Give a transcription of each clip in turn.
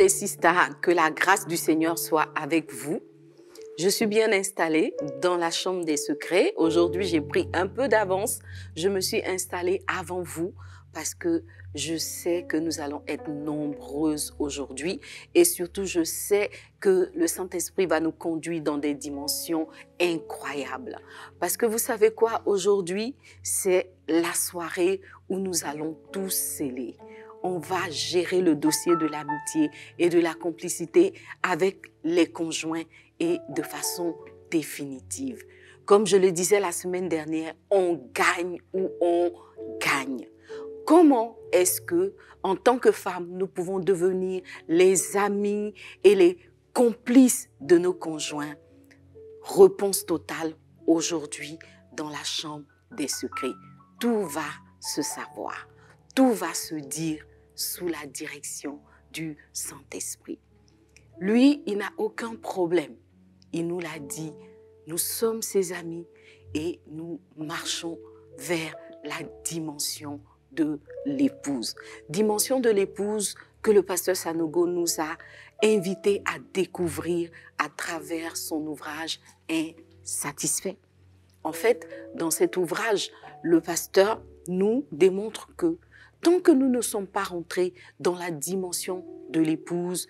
et Sista, que la grâce du Seigneur soit avec vous. Je suis bien installée dans la chambre des secrets. Aujourd'hui, j'ai pris un peu d'avance. Je me suis installée avant vous parce que je sais que nous allons être nombreuses aujourd'hui et surtout, je sais que le Saint-Esprit va nous conduire dans des dimensions incroyables. Parce que vous savez quoi? Aujourd'hui, c'est la soirée où nous allons tous sceller. On va gérer le dossier de l'amitié et de la complicité avec les conjoints et de façon définitive. Comme je le disais la semaine dernière, on gagne ou on gagne. Comment est-ce que, en tant que femmes, nous pouvons devenir les amis et les complices de nos conjoints? Réponse totale aujourd'hui dans la chambre des secrets. Tout va se savoir, tout va se dire sous la direction du Saint-Esprit. Lui, il n'a aucun problème. Il nous l'a dit, nous sommes ses amis et nous marchons vers la dimension de l'épouse. Dimension de l'épouse que le pasteur Sanogo nous a invité à découvrir à travers son ouvrage Insatisfait. En fait, dans cet ouvrage, le pasteur nous démontre que tant que nous ne sommes pas rentrés dans la dimension de l'épouse,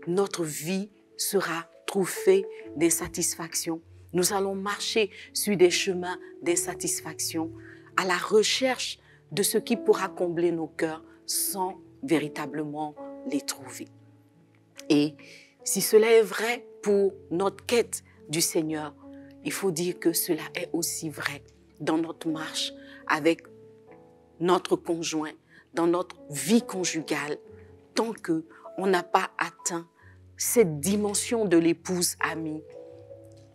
notre vie sera truffée d'insatisfaction. Nous allons marcher sur des chemins d'insatisfaction à la recherche de ce qui pourra combler nos cœurs sans véritablement les trouver. Et si cela est vrai pour notre quête du Seigneur, il faut dire que cela est aussi vrai dans notre marche avec notre conjoint, dans notre vie conjugale, tant qu'on n'a pas atteint cette dimension de l'épouse amie,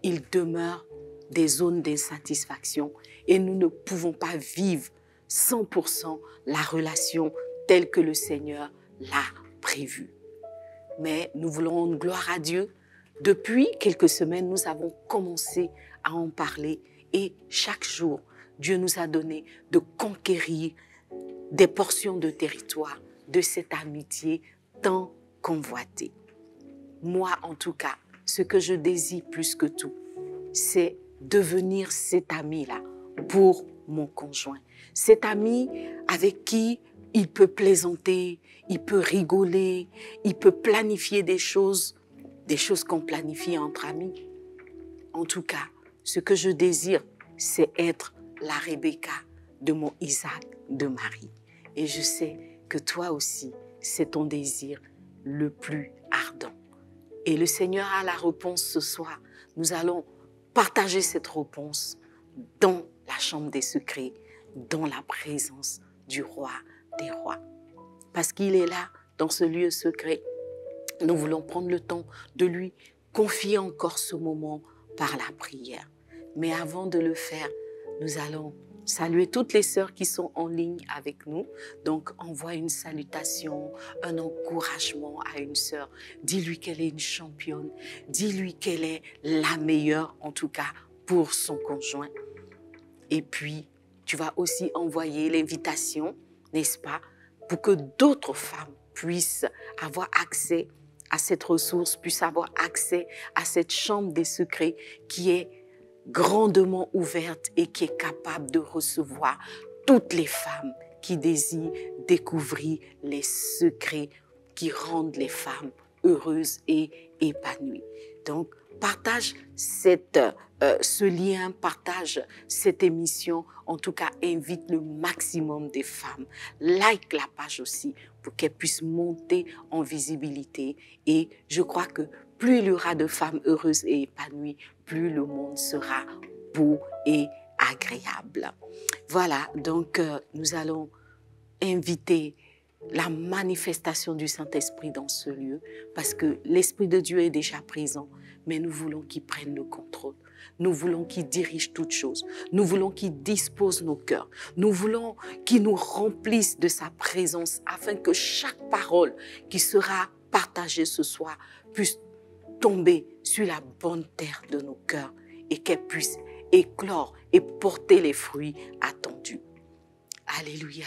il demeure des zones d'insatisfaction et nous ne pouvons pas vivre 100% la relation telle que le Seigneur l'a prévue. Mais nous voulons rendre gloire à Dieu. Depuis quelques semaines, nous avons commencé à en parler et chaque jour, Dieu nous a donné de conquérir des portions de territoire de cette amitié tant convoitée. Moi, en tout cas, ce que je désire plus que tout, c'est devenir cet ami-là pour mon conjoint. Cet ami avec qui il peut plaisanter, il peut rigoler, il peut planifier des choses qu'on planifie entre amis. En tout cas, ce que je désire, c'est être la Rebecca de mon Isaac de Marie. Et je sais que toi aussi, c'est ton désir le plus ardent. Et le Seigneur a la réponse ce soir. Nous allons partager cette réponse dans la chambre des secrets, dans la présence du roi des rois. Parce qu'il est là, dans ce lieu secret. Nous voulons prendre le temps de lui confier encore ce moment par la prière. Mais avant de le faire, nous allons saluer toutes les sœurs qui sont en ligne avec nous. Donc, envoie une salutation, un encouragement à une sœur. Dis-lui qu'elle est une championne. Dis-lui qu'elle est la meilleure, en tout cas, pour son conjoint. Et puis, tu vas aussi envoyer l'invitation, n'est-ce pas, pour que d'autres femmes puissent avoir accès à cette ressource, puissent avoir accès à cette chambre des secrets qui est grandement ouverte et qui est capable de recevoir toutes les femmes qui désirent découvrir les secrets qui rendent les femmes heureuses et épanouies. Donc, partage ce lien, partage cette émission. En tout cas, invite le maximum des femmes. Like la page aussi pour qu'elle puisse monter en visibilité. Et je crois que plus il y aura de femmes heureuses et épanouies, plus le monde sera beau et agréable. Voilà, donc nous allons inviter la manifestation du Saint-Esprit dans ce lieu, parce que l'Esprit de Dieu est déjà présent, mais nous voulons qu'il prenne le contrôle. Nous voulons qu'il dirige toutes choses. Nous voulons qu'il dispose nos cœurs. Nous voulons qu'il nous remplisse de sa présence afin que chaque parole qui sera partagée ce soir puisse tomber sur la bonne terre de nos cœurs et qu'elle puisse éclore et porter les fruits attendus. Alléluia.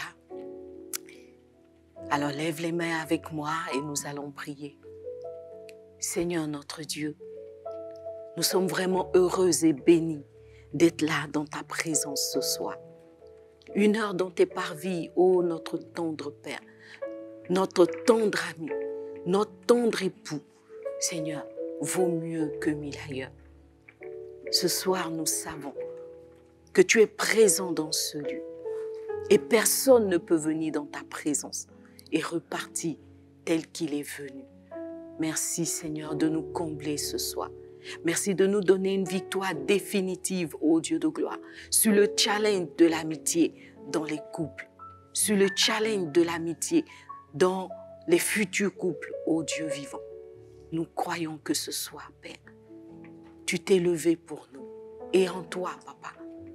Alors lève les mains avec moi et nous allons prier. Seigneur notre Dieu, nous sommes vraiment heureux et bénis d'être là dans ta présence ce soir. Une heure dans tes parvis, ô notre tendre Père, notre tendre ami, notre tendre époux, Seigneur, vaut mieux que 1000 ailleurs. Ce soir, nous savons que tu es présent dans ce lieu et personne ne peut venir dans ta présence et repartir tel qu'il est venu. Merci Seigneur de nous combler ce soir. Merci de nous donner une victoire définitive, ô Dieu de gloire, sur le challenge de l'amitié dans les couples, sur le challenge de l'amitié dans les futurs couples, ô Dieu vivant. Nous croyons que ce soir, Père, tu t'es levé pour nous. Et en toi, Papa,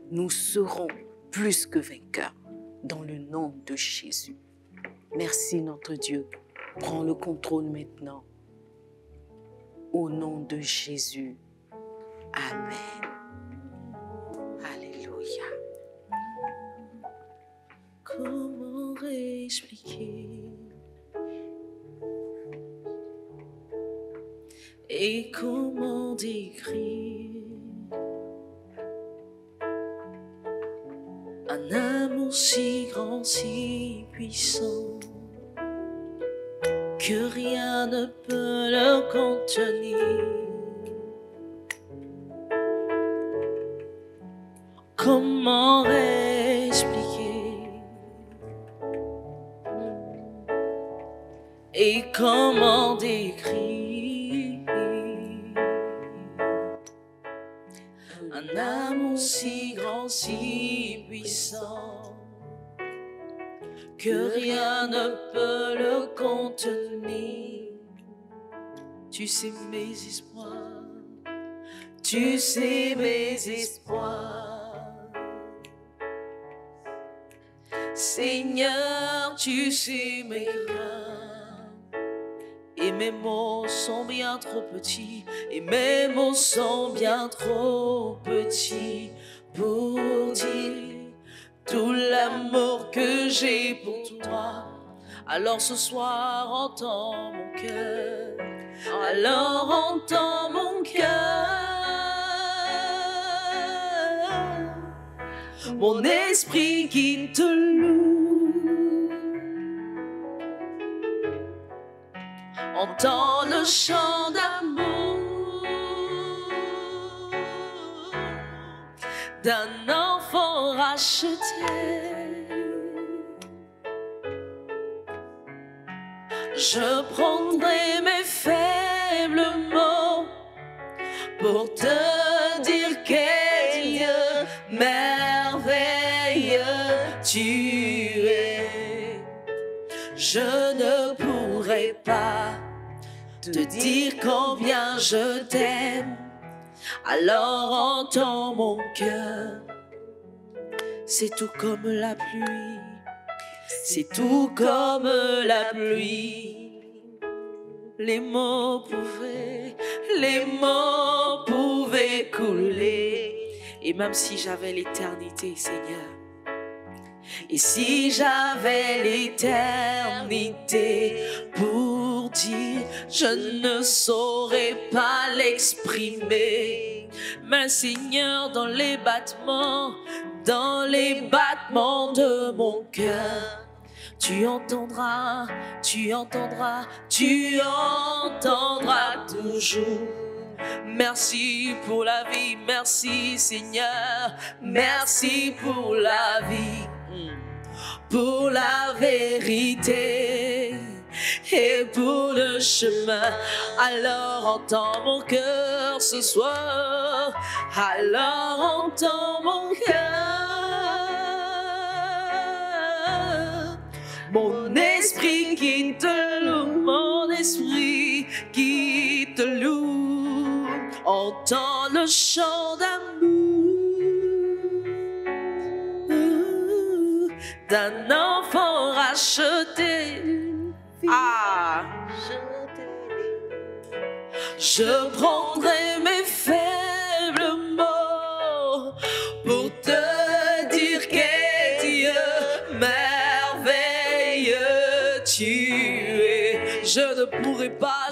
nous serons plus que vainqueurs dans le nom de Jésus. Merci notre Dieu. Prends le contrôle maintenant. Au nom de Jésus. Amen. Alléluia. Comment expliquer et comment décrire un amour si grand, si puissant que rien ne peut le contenir. Comment expliquer et comment décrire un amour si grand, si puissant que rien ne peut le contenir. Tu sais mes espoirs, tu sais mes espoirs. Seigneur, tu sais mes craintes. Et mes mots sont bien trop petits, et mes mots sont bien trop petits pour dire tout l'amour que j'ai pour toi. Alors ce soir, entends mon cœur. Alors entends mon cœur. Mon esprit qui te loue. Entends le chant d'amour d'un enfant racheté. Je prendrai mes faibles mots pour te dire quel merveilleux tu es. Je ne pourrai pas te dire combien je t'aime. Alors entends mon cœur. C'est tout comme la pluie. C'est tout comme la pluie. Les mots pouvaient couler. Et même si j'avais l'éternité, Seigneur, et si j'avais l'éternité pour dire, je ne saurais pas l'exprimer. Mais Seigneur, dans les battements de mon cœur, tu entendras toujours. Merci pour la vie, merci Seigneur, merci pour la vie, pour la vérité et pour le chemin. Alors entends mon cœur ce soir, alors entends mon cœur. Mon esprit qui te loue, mon esprit qui te loue, entends le chant d'amour d'un enfant racheté. Ah, je prendrai mes faibles mots pour te dire qu'est Dieu merveilleux tu es. Je ne pourrai pas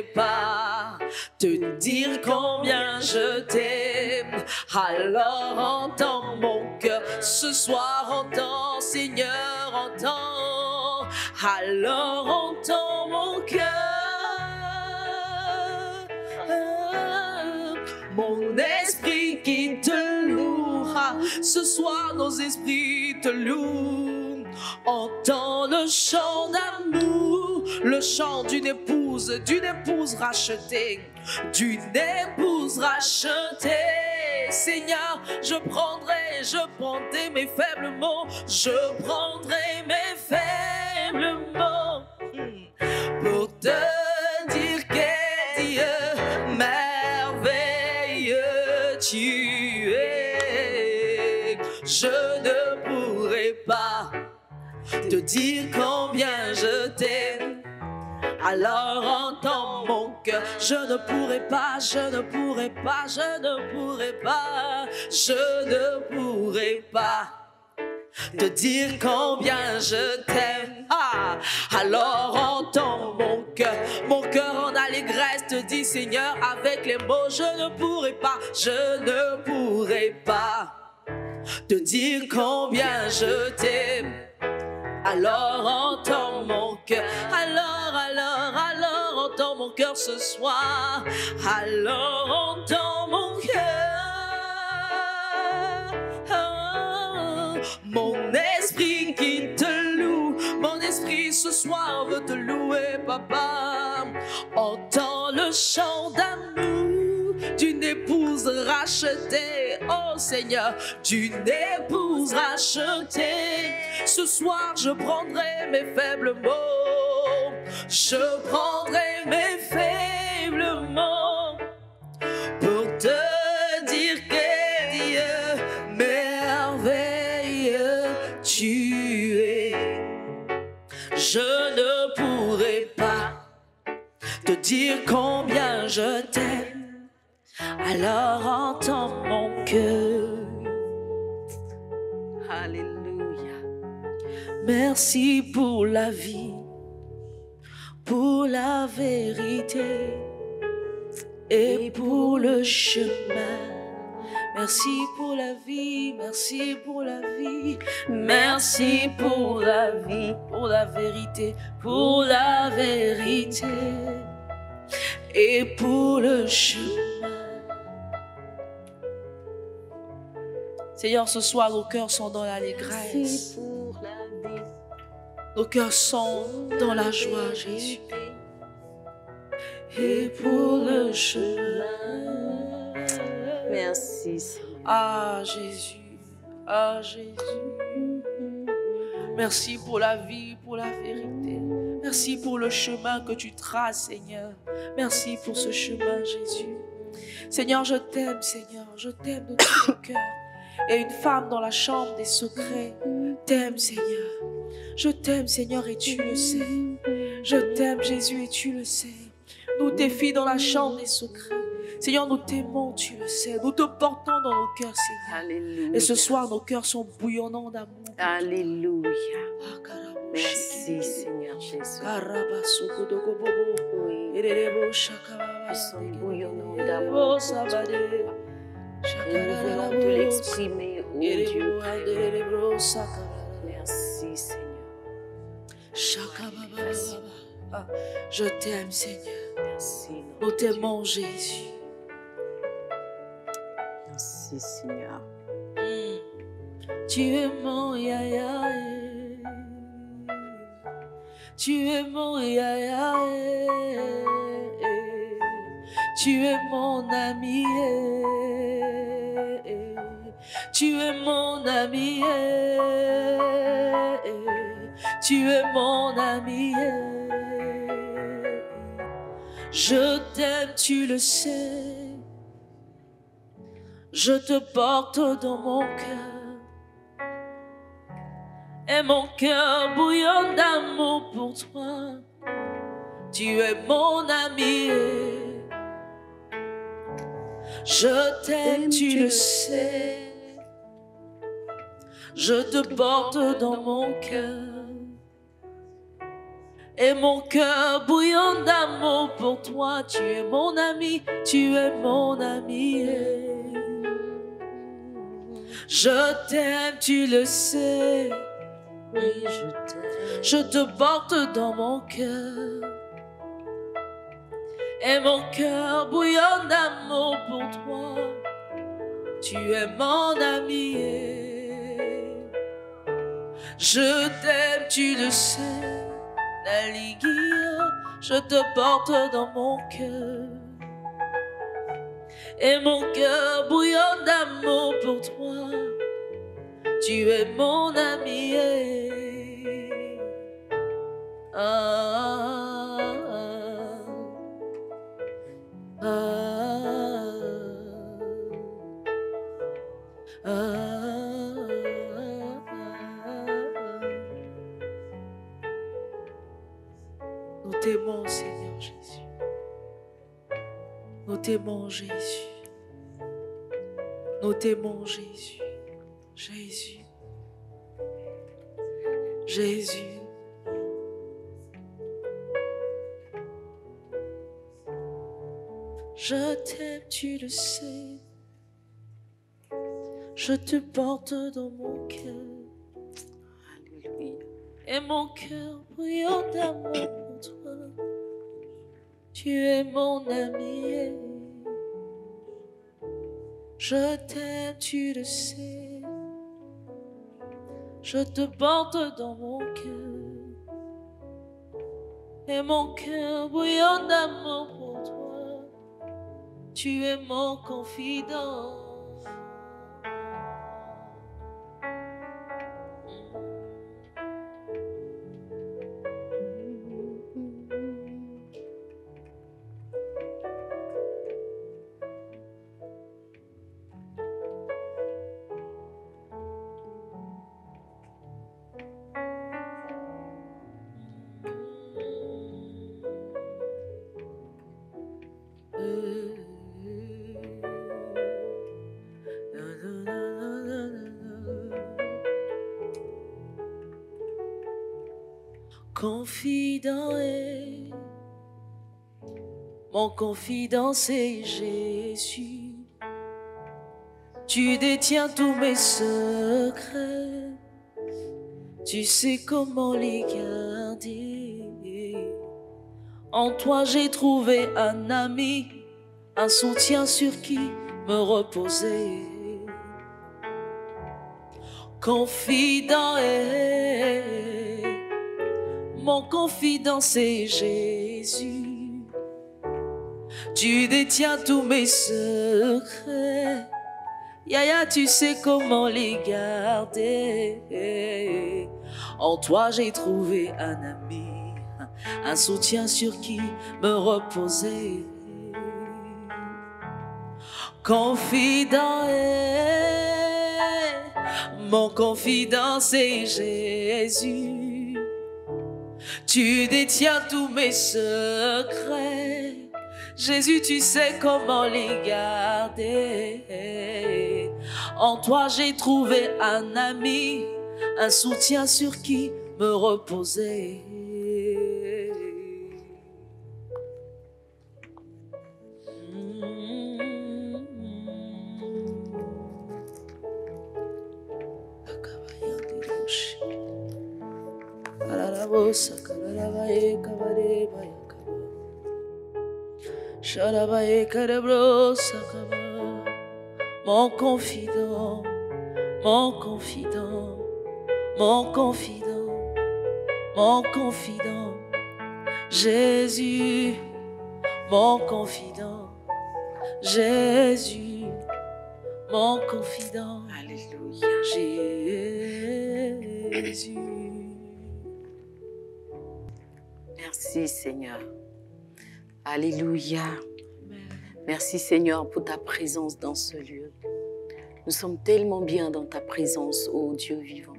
pourrai pas te dire combien je t'aime. Alors entends mon cœur ce soir, entends Seigneur, entends. Alors entends mon cœur. Mon esprit qui te louera, ce soir nos esprits te louent. Entends le chant d'amour, le chant d'une épouse rachetée, d'une épouse rachetée. Seigneur, je prendrai mes faibles mots, je prendrai mes faibles mots pour te dire que Dieu merveilleux tu es. Je ne pourrai pas te dire combien je t'aime. Alors entends mon cœur, je ne pourrai pas, je ne pourrai pas, je ne pourrai pas, je ne pourrai pas te dire combien je t'aime. Ah, alors entends mon cœur en allégresse te dit Seigneur avec les mots, je ne pourrai pas, je ne pourrai pas te dire combien je t'aime. Alors entends mon cœur, alors entends mon cœur ce soir. Alors entends mon cœur. Mon esprit qui te loue, mon esprit ce soir veut te louer, papa. Entends le chant d'amour d'une épouse rachetée, oh Seigneur, d'une épouse rachetée. Ce soir je prendrai mes faibles mots, je prendrai mes faibles mots pour te dire que Dieu merveilleux tu es. Je ne pourrai pas te dire combien je t'aime, alors entends mon cœur. Alléluia. Merci pour la vie, pour la vérité et pour le chemin. Merci pour la vie, merci pour la vie, merci pour la vie, pour la vérité et pour le chemin. Seigneur, ce soir, nos cœurs sont dans l'allégresse. Nos cœurs sont dans la joie, Jésus. Et pour le chemin. Merci, Seigneur. Ah, Jésus. Ah, Jésus. Merci pour la vie, pour la vérité. Merci pour le chemin que tu traces, Seigneur. Merci pour ce chemin, Jésus. Seigneur, je t'aime, Seigneur. Je t'aime de tout mon cœur. Et une femme dans la chambre des secrets t'aime, Seigneur. Je t'aime, Seigneur, et tu le sais. Je t'aime, Jésus, et tu le sais. Nous, tes filles dans la chambre des secrets. Seigneur, nous t'aimons, tu le sais. Nous te portons dans nos cœurs, Seigneur. Alléluia. Et ce soir, nos cœurs sont bouillonnants d'amour. Alléluia. Merci, Seigneur Jésus. Oui. Ils sont bouillonnants d'amour. Et nous voulons te l'exprimer, oh Dieu. Merci, Seigneur. Je t'aime, Seigneur. Merci. Nous t'aimons, Jésus. Merci, Seigneur. Tu es mon yaya. Tu es mon yaya. Tu es mon ami. Tu es mon ami. Tu es mon ami. Je t'aime, tu le sais. Je te porte dans mon cœur. Et mon cœur bouillonne d'amour pour toi. Tu es mon ami. Je t'aime, tu le sais. Je te porte dans mon cœur. Et mon cœur bouillonne d'amour pour toi. Tu es mon ami, tu es mon ami. Je t'aime, tu le sais. Oui, je t'aime. Je te porte dans mon cœur. Et mon cœur bouillonne d'amour pour toi. Tu es mon ami. Je t'aime, tu le sais. La liguille, je te porte dans mon cœur. Et mon cœur bouillonne d'amour pour toi. Tu es mon ami. Ah, ah, ah, ah, Nous t'aimons, Seigneur Jésus. Nous t'aimons, Jésus. Nous t'aimons, Jésus. Jésus. Jésus. Je t'aime, tu le sais. Je te porte dans mon cœur. Alléluia. Et mon cœur bouillonne d'amour pour toi. Tu es mon ami. Je t'aime, tu le sais. Je te porte dans mon cœur. Et mon cœur bouillonne d'amour pour toi. Tu es mon confident. Confident est, mon confident c'est Jésus. Tu détiens tous mes secrets, tu sais comment les garder. En toi j'ai trouvé un ami, un soutien sur qui me reposer. Confident est, mon confident c'est Jésus. Tu détiens tous mes secrets. Yaya, tu sais comment les garder. En toi j'ai trouvé un ami, un soutien sur qui me reposer. Confident est, mon confident c'est Jésus. Tu détiens tous mes secrets. Jésus, tu sais comment les garder. En toi, j'ai trouvé un ami, un soutien sur qui me reposer. Mon confident, mon confident, mon confident, mon confident, Jésus, mon confident, Jésus, mon confident, Alléluia. Jésus. Merci Seigneur. Alléluia. Merci Seigneur pour ta présence dans ce lieu. Nous sommes tellement bien dans ta présence, ô Dieu vivant.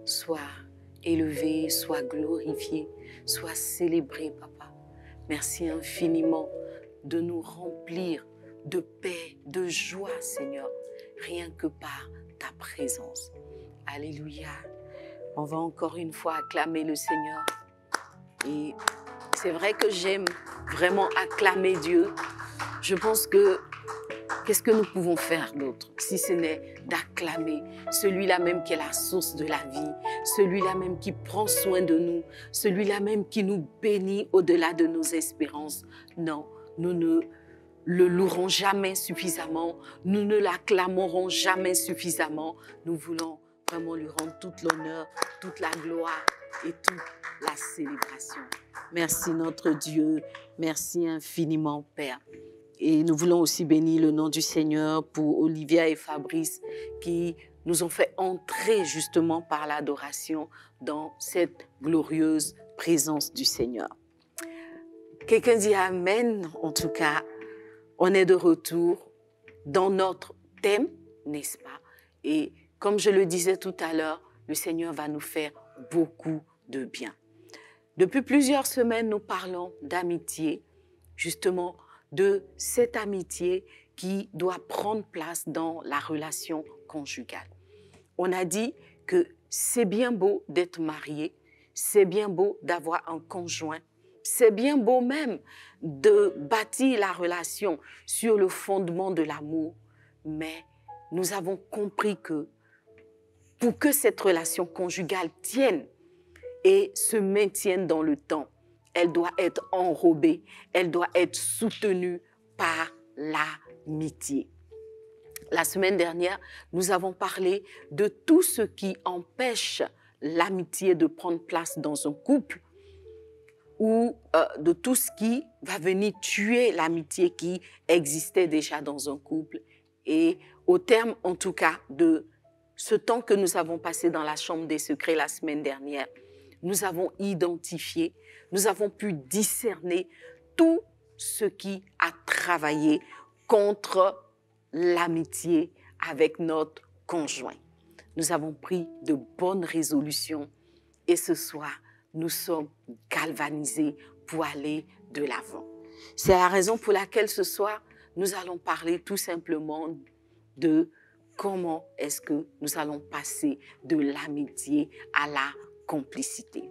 Sois élevé, sois glorifié, sois célébré, Papa. Merci infiniment de nous remplir de paix, de joie, Seigneur, rien que par ta présence. Alléluia. On va encore une fois acclamer le Seigneur. Et c'est vrai que j'aime vraiment acclamer Dieu. Je pense que qu'est-ce que nous pouvons faire d'autre si ce n'est d'acclamer celui-là même qui est la source de la vie, celui-là même qui prend soin de nous, celui-là même qui nous bénit au-delà de nos espérances. Non, nous ne le louerons jamais suffisamment, nous ne l'acclamerons jamais suffisamment. Nous voulons vraiment lui rendre toute l'honneur, toute la gloire et toute la célébration. Merci notre Dieu, merci infiniment Père. Et nous voulons aussi bénir le nom du Seigneur pour Olivia et Fabrice qui nous ont fait entrer justement par l'adoration dans cette glorieuse présence du Seigneur. Quelqu'un dit Amen. En tout cas, on est de retour dans notre thème, n'est-ce pas? Et comme je le disais tout à l'heure, le Seigneur va nous faire beaucoup de bien. Depuis plusieurs semaines, nous parlons d'amitié, justement, de cette amitié qui doit prendre place dans la relation conjugale. On a dit que c'est bien beau d'être marié, c'est bien beau d'avoir un conjoint, c'est bien beau même de bâtir la relation sur le fondement de l'amour, mais nous avons compris que pour que cette relation conjugale tienne et se maintienne dans le temps, elle doit être enrobée, elle doit être soutenue par l'amitié. La semaine dernière, nous avons parlé de tout ce qui empêche l'amitié de prendre place dans un couple ou de tout ce qui va venir tuer l'amitié qui existait déjà dans un couple. Et au terme, en tout cas, de ce temps que nous avons passé dans la chambre des secrets la semaine dernière, nous avons identifié, nous avons pu discerner tout ce qui a travaillé contre l'amitié avec notre conjoint. Nous avons pris de bonnes résolutions et ce soir, nous sommes galvanisés pour aller de l'avant. C'est la raison pour laquelle ce soir, nous allons parler tout simplement de comment est-ce que nous allons passer de l'amitié à la complicité.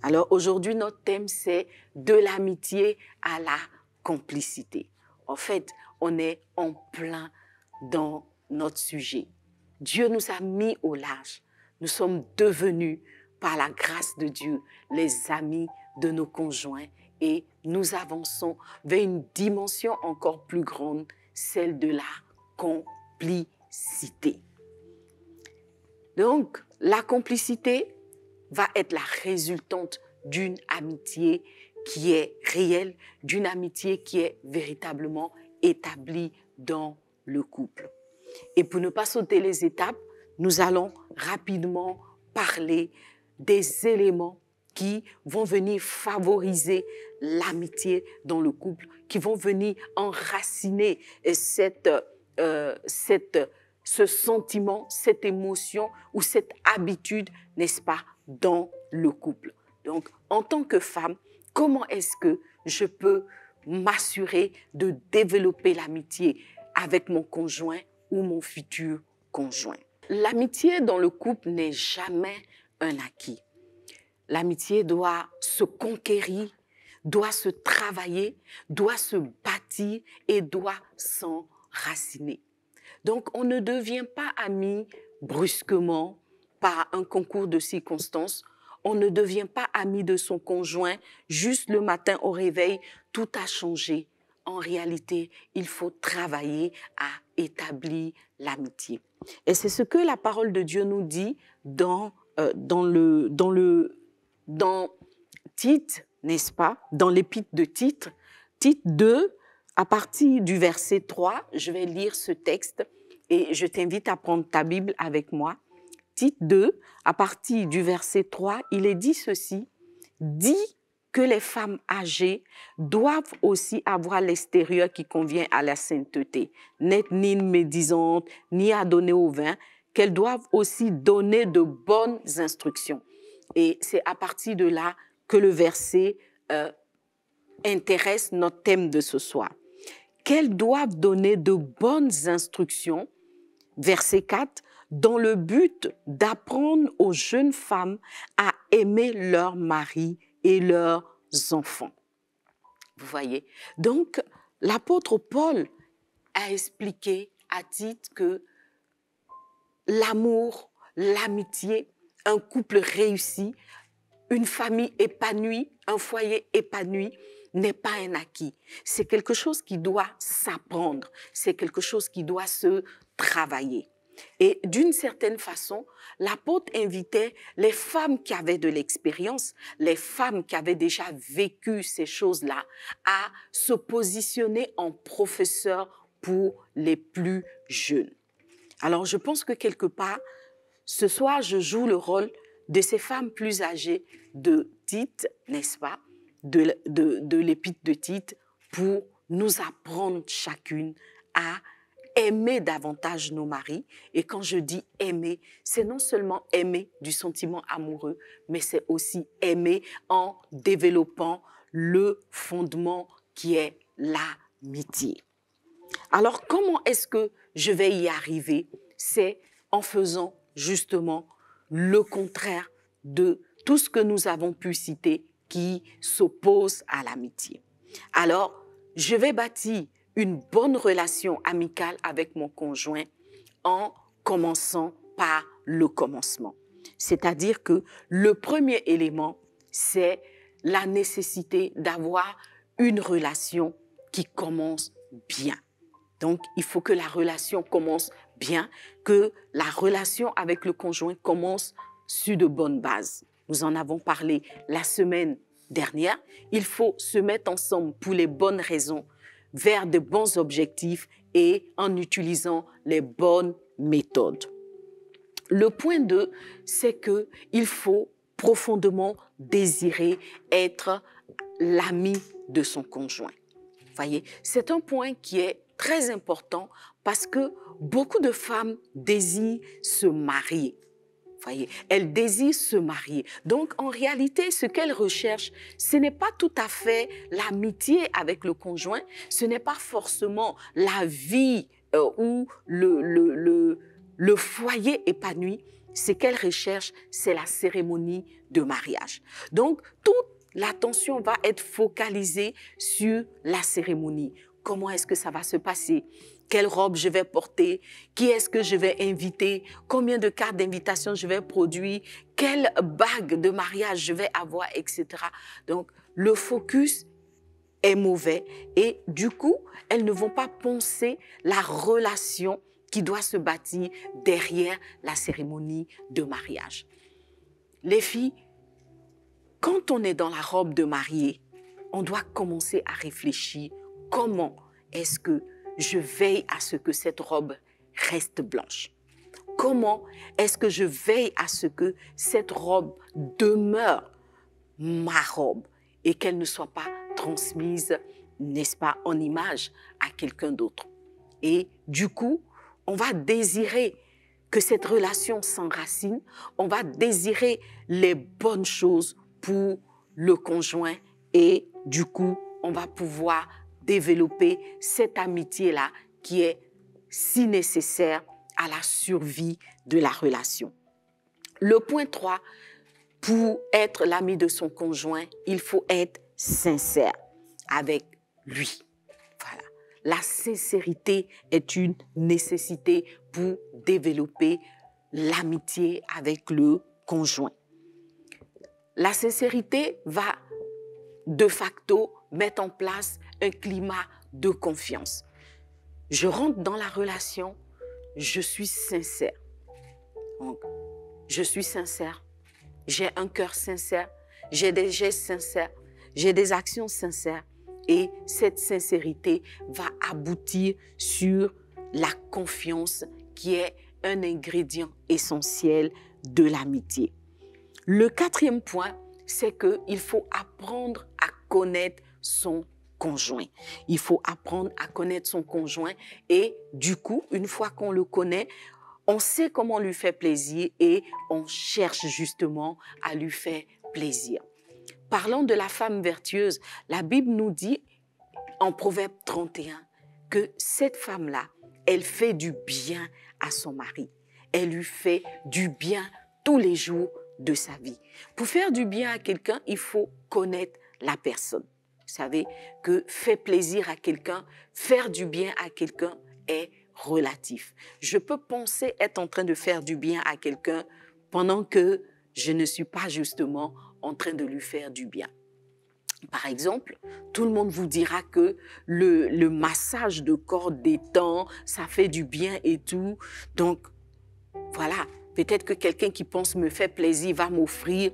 Alors aujourd'hui, notre thème, c'est de l'amitié à la complicité. En fait, on est en plein dans notre sujet. Dieu nous a mis au large. Nous sommes devenus, par la grâce de Dieu, les amis de nos conjoints et nous avançons vers une dimension encore plus grande, celle de la complicité. Donc, la complicité va être la résultante d'une amitié qui est réelle, d'une amitié qui est véritablement établie dans le couple. Et pour ne pas sauter les étapes, nous allons rapidement parler des éléments qui vont venir favoriser l'amitié dans le couple, qui vont venir enraciner ce sentiment, cette émotion ou cette habitude, n'est-ce pas, dans le couple. Donc, en tant que femme, comment est-ce que je peux m'assurer de développer l'amitié avec mon conjoint ou mon futur conjoint? L'amitié dans le couple n'est jamais un acquis. L'amitié doit se conquérir, doit se travailler, doit se bâtir et doit s'enraciner. Donc, on ne devient pas ami brusquement par un concours de circonstances. On ne devient pas ami de son conjoint juste le matin au réveil, tout a changé. En réalité, il faut travailler à établir l'amitié. Et c'est ce que la parole de Dieu nous dit dans Tite, n'est-ce pas? Dans l'épître de Tite, Tite 2, à partir du verset 3, je vais lire ce texte et je t'invite à prendre ta Bible avec moi. Tite 2, à partir du verset 3, il est dit ceci, « Dit que les femmes âgées doivent aussi avoir l'extérieur qui convient à la sainteté, n'être ni médisantes, ni à donner au vin, qu'elles doivent aussi donner de bonnes instructions. » Et c'est à partir de là que le verset intéresse notre thème de ce soir. Qu'elles doivent donner de bonnes instructions, verset 4, dans le but d'apprendre aux jeunes femmes à aimer leur mari et leurs enfants. Vous voyez? Donc, l'apôtre Paul a expliqué à Tite que l'amour, l'amitié, un couple réussi, une famille épanouie, un foyer épanoui n'est pas un acquis. C'est quelque chose qui doit s'apprendre, c'est quelque chose qui doit se travailler. Et d'une certaine façon, l'apôtre invitait les femmes qui avaient de l'expérience, les femmes qui avaient déjà vécu ces choses-là, à se positionner en professeurs pour les plus jeunes. Alors, je pense que quelque part, ce soir, je joue le rôle de ces femmes plus âgées de Tite, n'est-ce pas, de l'épître de Tite, pour nous apprendre chacune à aimer davantage nos maris. Et quand je dis aimer, c'est non seulement aimer du sentiment amoureux, mais c'est aussi aimer en développant le fondement qui est l'amitié. Alors, comment est-ce que je vais y arriver? C'est en faisant justement le contraire de tout ce que nous avons pu citer qui s'oppose à l'amitié. Alors, je vais bâtir une bonne relation amicale avec mon conjoint en commençant par le commencement. C'est-à-dire que le premier élément, c'est la nécessité d'avoir une relation qui commence bien. Donc, il faut que la relation commence bien, que la relation avec le conjoint commence sur de bonnes bases. Nous en avons parlé la semaine dernière. Il faut se mettre ensemble pour les bonnes raisons, vers de bons objectifs et en utilisant les bonnes méthodes. Le point 2, c'est qu'il faut profondément désirer être l'ami de son conjoint. Voyez, c'est un point qui est très important parce que beaucoup de femmes désirent se marier. Voyez, elles désirent se marier. Donc, en réalité, ce qu'elles recherchent, ce n'est pas tout à fait l'amitié avec le conjoint, ce n'est pas forcément la vie ou le foyer épanoui. Ce qu'elles recherchent, c'est la cérémonie de mariage. Donc, toute l'attention va être focalisée sur la cérémonie. Comment est-ce que ça va se passer? Quelle robe je vais porter? Qui est-ce que je vais inviter? Combien de cartes d'invitation je vais produire? Quelle bague de mariage je vais avoir, etc. Donc, le focus est mauvais et du coup, elles ne vont pas penser la relation qui doit se bâtir derrière la cérémonie de mariage. Les filles, quand on est dans la robe de mariée, on doit commencer à réfléchir comment est-ce que je veille à ce que cette robe reste blanche. Comment est-ce que je veille à ce que cette robe demeure ma robe et qu'elle ne soit pas transmise, n'est-ce pas, en image à quelqu'un d'autre. Et du coup, on va désirer que cette relation s'enracine, on va désirer les bonnes choses pour le conjoint et du coup, on va pouvoir développer cette amitié-là qui est si nécessaire à la survie de la relation. Le point 3, pour être l'ami de son conjoint, il faut être sincère avec lui. Voilà. La sincérité est une nécessité pour développer l'amitié avec le conjoint. La sincérité va de facto mettre en place un climat de confiance. Je rentre dans la relation, je suis sincère. Donc, je suis sincère, j'ai un cœur sincère, j'ai des gestes sincères, j'ai des actions sincères et cette sincérité va aboutir sur la confiance qui est un ingrédient essentiel de l'amitié. Le 4e point, c'est qu'il faut apprendre à connaître son conjoint. Il faut apprendre à connaître son conjoint et du coup, une fois qu'on le connaît, on sait comment lui faire plaisir et on cherche justement à lui faire plaisir. Parlant de la femme vertueuse, la Bible nous dit en Proverbe 31 que cette femme-là, elle fait du bien à son mari. Elle lui fait du bien tous les jours de sa vie. Pour faire du bien à quelqu'un, il faut connaître la personne. Vous savez que faire plaisir à quelqu'un, faire du bien à quelqu'un est relatif. Je peux penser être en train de faire du bien à quelqu'un pendant que je ne suis pas justement en train de lui faire du bien. Par exemple, tout le monde vous dira que le massage de corps détend, ça fait du bien et tout. Donc, voilà, peut-être que quelqu'un qui pense me faire plaisir va m'offrir,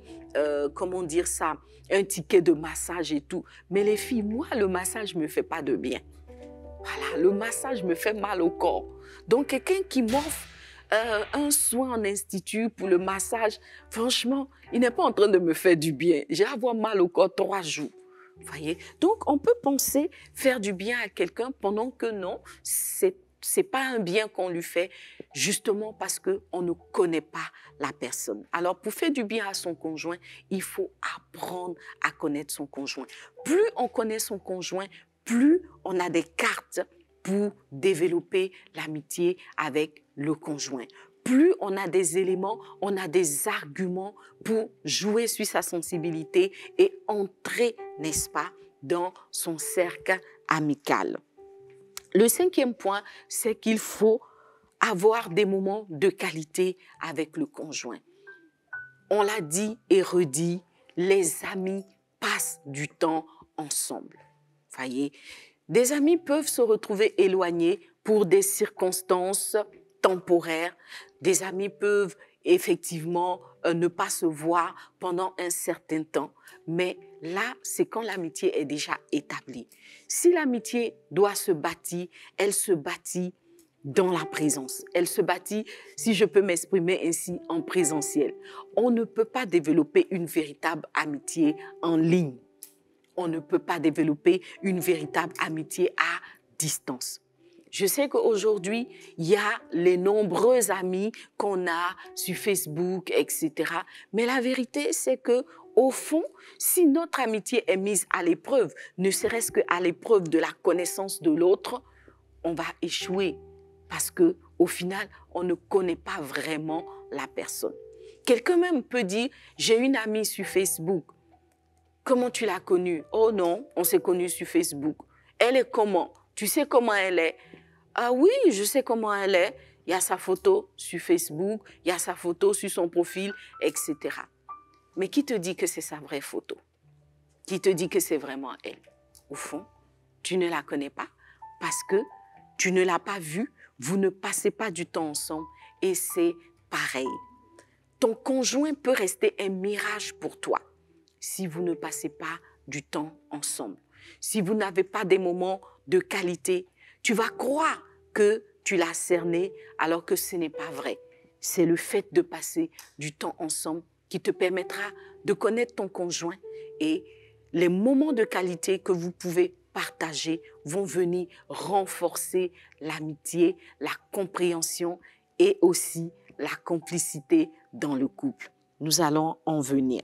comment dire ça, un ticket de massage et tout. Mais les filles, moi, le massage ne me fait pas de bien. Voilà, le massage me fait mal au corps. Donc, quelqu'un qui m'offre un soin en institut pour le massage, franchement, il n'est pas en train de me faire du bien. J'ai avoir mal au corps 3 jours. Vous voyez? Donc, on peut penser faire du bien à quelqu'un pendant que non, c'est pas un bien qu'on lui fait, justement parce qu'on ne connaît pas la personne. Alors, pour faire du bien à son conjoint, il faut apprendre à connaître son conjoint. Plus on connaît son conjoint, plus on a des cartes pour développer l'amitié avec le conjoint. Plus on a des éléments, on a des arguments pour jouer sur sa sensibilité et entrer, n'est-ce pas, dans son cercle amical. Le 5e point, c'est qu'il faut avoir des moments de qualité avec le conjoint. On l'a dit et redit, les amis passent du temps ensemble. Voyez, des amis peuvent se retrouver éloignés pour des circonstances temporaires. Des amis peuvent effectivement ne pas se voir pendant un certain temps. Mais là, c'est quand l'amitié est déjà établie. Si l'amitié doit se bâtir, elle se bâtit dans la présence. Elle se bâtit, si je peux m'exprimer ainsi, en présentiel. On ne peut pas développer une véritable amitié en ligne. On ne peut pas développer une véritable amitié à distance. Je sais qu'aujourd'hui, il y a les nombreux amis qu'on a sur Facebook, etc. Mais la vérité, c'est que, au fond, si notre amitié est mise à l'épreuve, ne serait-ce qu'à l'épreuve de la connaissance de l'autre, on va échouer parce que, au final, on ne connaît pas vraiment la personne. Quelqu'un même peut dire, j'ai une amie sur Facebook. Comment tu l'as connue? Oh non, on s'est connus sur Facebook. Elle est comment? Tu sais comment elle est? Ah oui, je sais comment elle est. Il y a sa photo sur Facebook, il y a sa photo sur son profil, etc. Mais qui te dit que c'est sa vraie photo? Qui te dit que c'est vraiment elle? Au fond, tu ne la connais pas parce que tu ne l'as pas vue, vous ne passez pas du temps ensemble et c'est pareil. Ton conjoint peut rester un mirage pour toi si vous ne passez pas du temps ensemble. Si vous n'avez pas des moments de qualité, tu vas croire que tu l'as cerné alors que ce n'est pas vrai. C'est le fait de passer du temps ensemble qui te permettra de connaître ton conjoint et les moments de qualité que vous pouvez partager vont venir renforcer l'amitié, la compréhension et aussi la complicité dans le couple. Nous allons en venir.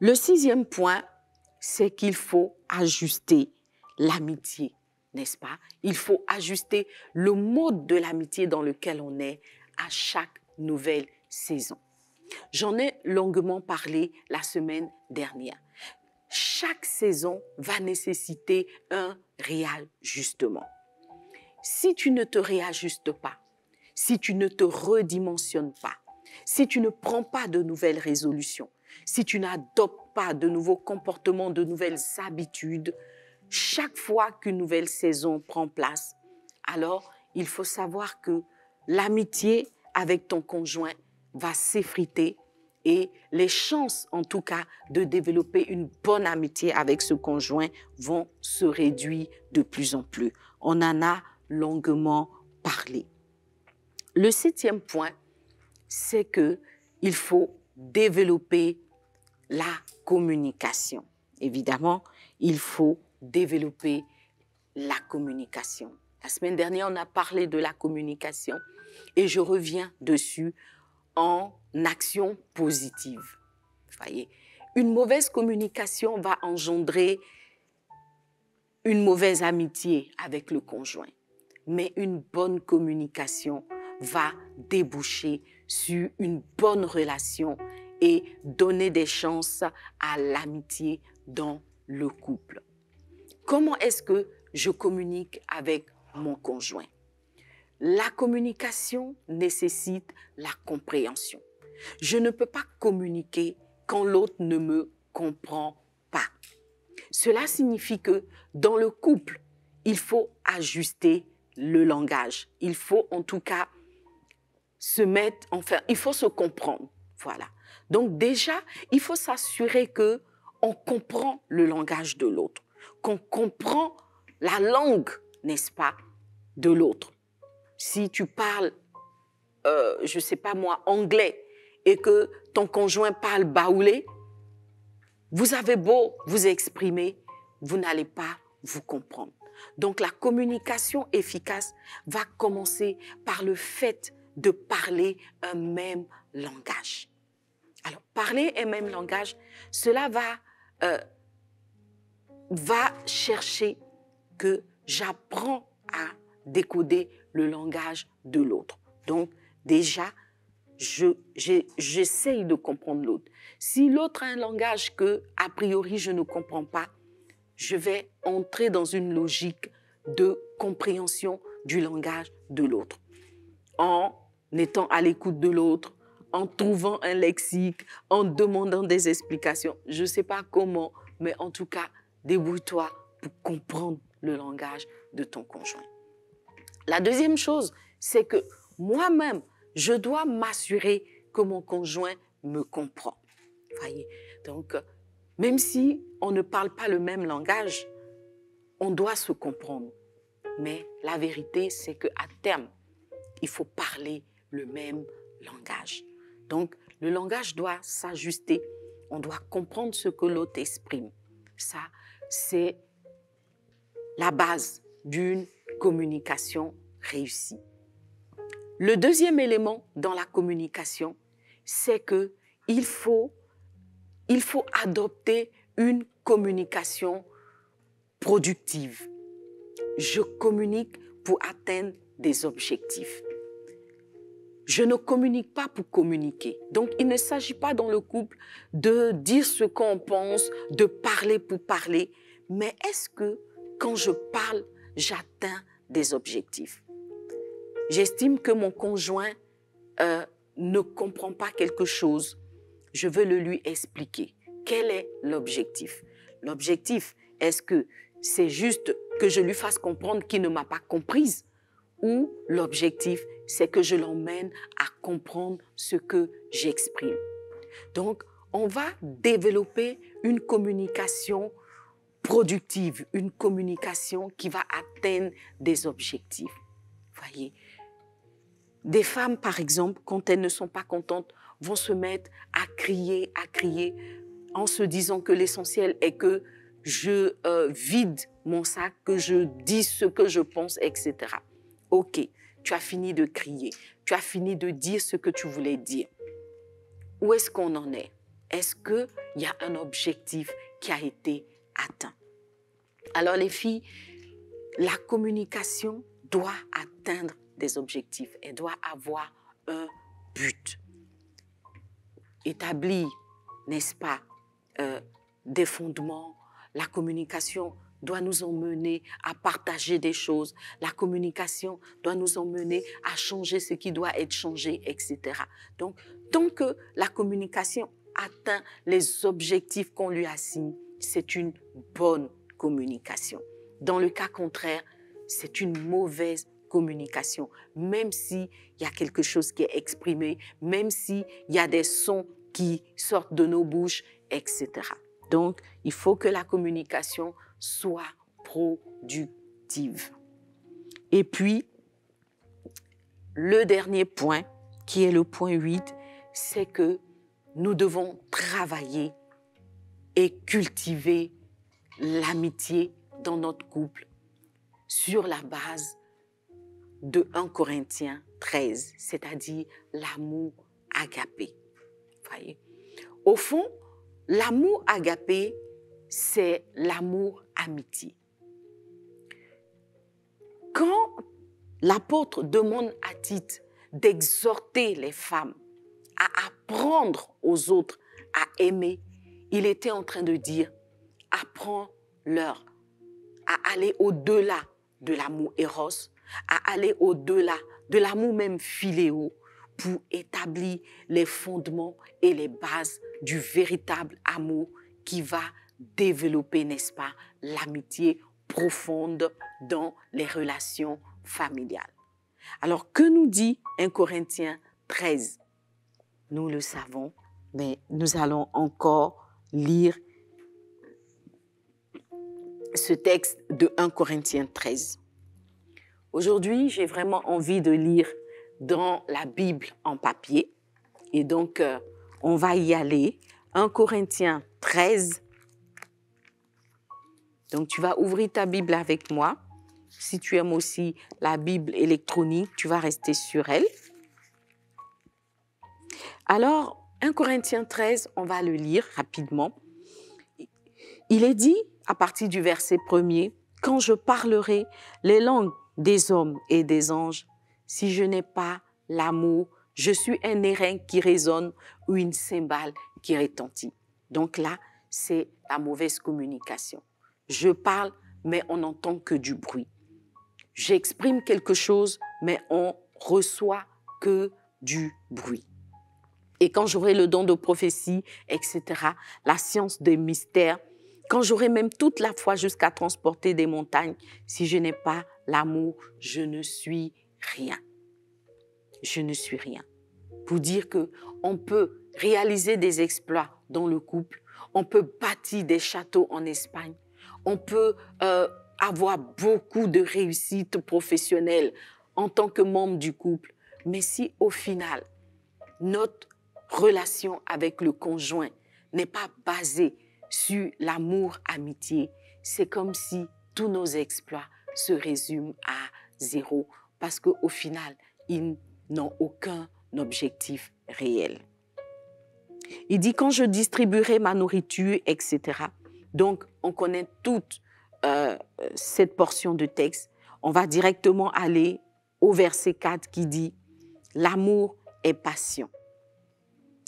Le 6e point, c'est qu'il faut ajuster l'amitié, n'est-ce pas? Il faut ajuster le mode de l'amitié dans lequel on est à chaque nouvelle saison. J'en ai longuement parlé la semaine dernière. Chaque saison va nécessiter un réajustement. Si tu ne te réajustes pas, si tu ne te redimensionnes pas, si tu ne prends pas de nouvelles résolutions, si tu n'adoptes pas de nouveaux comportements, de nouvelles habitudes, chaque fois qu'une nouvelle saison prend place, alors il faut savoir que l'amitié avec ton conjoint va s'effriter et les chances, en tout cas, de développer une bonne amitié avec ce conjoint vont se réduire de plus en plus. On en a longuement parlé. Le 7e point, c'est qu'il faut développer la communication. Évidemment, il faut développer la communication. La semaine dernière, on a parlé de la communication et je reviens dessus en action positive. Vous voyez, une mauvaise communication va engendrer une mauvaise amitié avec le conjoint. Mais une bonne communication va déboucher sur une bonne relation et donner des chances à l'amitié dans le couple. Comment est-ce que je communique avec mon conjoint? La communication nécessite la compréhension. Je ne peux pas communiquer quand l'autre ne me comprend pas. Cela signifie que dans le couple, il faut ajuster le langage. Il faut en tout cas il faut se comprendre. Voilà. Donc déjà, il faut s'assurer qu'on comprend le langage de l'autre, qu'on comprend la langue, n'est-ce pas, de l'autre. Si tu parles, je ne sais pas moi, anglais, et que ton conjoint parle baoulé, vous avez beau vous exprimer, vous n'allez pas vous comprendre. Donc la communication efficace va commencer par le fait de parler un même langage. Alors, parler un même langage, cela va chercher que j'apprends à décoder le langage de l'autre. Donc, déjà, j'essaye de comprendre l'autre. Si l'autre a un langage que, a priori, je ne comprends pas, je vais entrer dans une logique de compréhension du langage de l'autre. En étant à l'écoute de l'autre, en trouvant un lexique, en demandant des explications. Je ne sais pas comment, mais en tout cas, débrouille-toi pour comprendre le langage de ton conjoint. La deuxième chose, c'est que moi-même, je dois m'assurer que mon conjoint me comprend. Voyez? Donc, même si on ne parle pas le même langage, on doit se comprendre. Mais la vérité, c'est qu'à terme, il faut parler le même langage. Donc, le langage doit s'ajuster. On doit comprendre ce que l'autre exprime. Ça, c'est la base d'une communication réussie. Le deuxième élément dans la communication, c'est qu'il faut adopter une communication productive. Je communique pour atteindre des objectifs. Je ne communique pas pour communiquer. Donc, il ne s'agit pas dans le couple de dire ce qu'on pense, de parler pour parler. Mais est-ce que quand je parle, j'atteins des objectifs? J'estime que mon conjoint ne comprend pas quelque chose. Je veux le lui expliquer. Quel est l'objectif? L'objectif, est-ce que c'est juste que je lui fasse comprendre qu'il ne m'a pas comprise? Ou l'objectif, c'est que je l'emmène à comprendre ce que j'exprime. Donc, on va développer une communication productive, une communication qui va atteindre des objectifs. Voyez, des femmes, par exemple, quand elles ne sont pas contentes, vont se mettre à crier, en se disant que l'essentiel est que je vide mon sac, que je dise ce que je pense, etc. Ok, tu as fini de crier, tu as fini de dire ce que tu voulais dire. Où est-ce qu'on en est? Est-ce qu'il y a un objectif qui a été atteint? Alors les filles, la communication doit atteindre des objectifs. Elle doit avoir un but. Établir, n'est-ce pas, des fondements. La communication doit nous emmener à partager des choses. La communication doit nous emmener à changer ce qui doit être changé, etc. Donc, tant que la communication atteint les objectifs qu'on lui assigne, c'est une bonne communication. Dans le cas contraire, c'est une mauvaise communication, même s'il y a quelque chose qui est exprimé, même s'il y a des sons qui sortent de nos bouches, etc. Donc, il faut que la communication soit productive. Et puis, le dernier point, qui est le point 8, c'est que nous devons travailler et cultiver l'amitié dans notre couple sur la base de 1 Corinthiens 13, c'est-à-dire l'amour agapé. Voyez? Au fond, l'amour agapé, c'est l'amour amitié. Quand l'apôtre demande à Tite d'exhorter les femmes à apprendre aux autres à aimer, il était en train de dire, apprends-leur à aller au-delà de l'amour éros, à aller au-delà de l'amour même philéo, pour établir les fondements et les bases du véritable amour qui va développer, n'est-ce pas, l'amitié profonde dans les relations familiales. Alors, que nous dit 1 Corinthiens 13? Nous le savons, mais nous allons encore lire ce texte de 1 Corinthiens 13. Aujourd'hui, j'ai vraiment envie de lire dans la Bible en papier. Et donc, on va y aller. 1 Corinthiens 13. Donc, tu vas ouvrir ta Bible avec moi. Si tu aimes aussi la Bible électronique, tu vas rester sur elle. Alors, 1 Corinthiens 13, on va le lire rapidement. Il est dit, à partir du verset 1er, « Quand je parlerai les langues des hommes et des anges, si je n'ai pas l'amour, je suis un airain qui résonne ou une cymbale qui retentit. » Donc là, c'est la mauvaise communication. Je parle, mais on n'entend que du bruit. J'exprime quelque chose, mais on reçoit que du bruit. Et quand j'aurai le don de prophétie, etc., la science des mystères, quand j'aurai même toute la foi jusqu'à transporter des montagnes, si je n'ai pas l'amour, je ne suis rien. Je ne suis rien. Pour dire qu'on peut réaliser des exploits dans le couple, on peut bâtir des châteaux en Espagne, on peut avoir beaucoup de réussite professionnelle en tant que membre du couple. Mais si au final, notre relation avec le conjoint n'est pas basée sur l'amour, amitié, c'est comme si tous nos exploits se résument à zéro parce qu'au final, ils n'ont aucun objectif réel. Il dit, quand je distribuerai ma nourriture, etc. Donc, on connaît toute cette portion de texte. On va directement aller au verset 4 qui dit, l'amour est patient.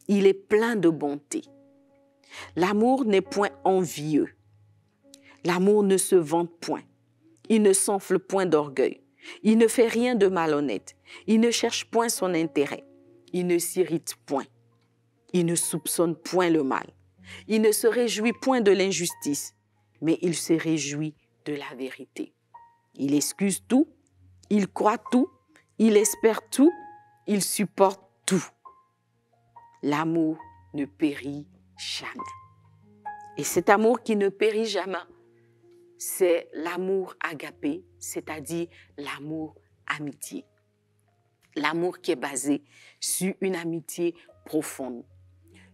Il est plein de bonté. L'amour n'est point envieux. L'amour ne se vante point. Il ne s'enfle point d'orgueil. Il ne fait rien de malhonnête. Il ne cherche point son intérêt. Il ne s'irrite point. Il ne soupçonne point le mal. Il ne se réjouit point de l'injustice, mais il se réjouit de la vérité. Il excuse tout, il croit tout, il espère tout, il supporte tout. L'amour ne périt jamais. Et cet amour qui ne périt jamais, c'est l'amour agapé, c'est-à-dire l'amour amitié. L'amour qui est basé sur une amitié profonde.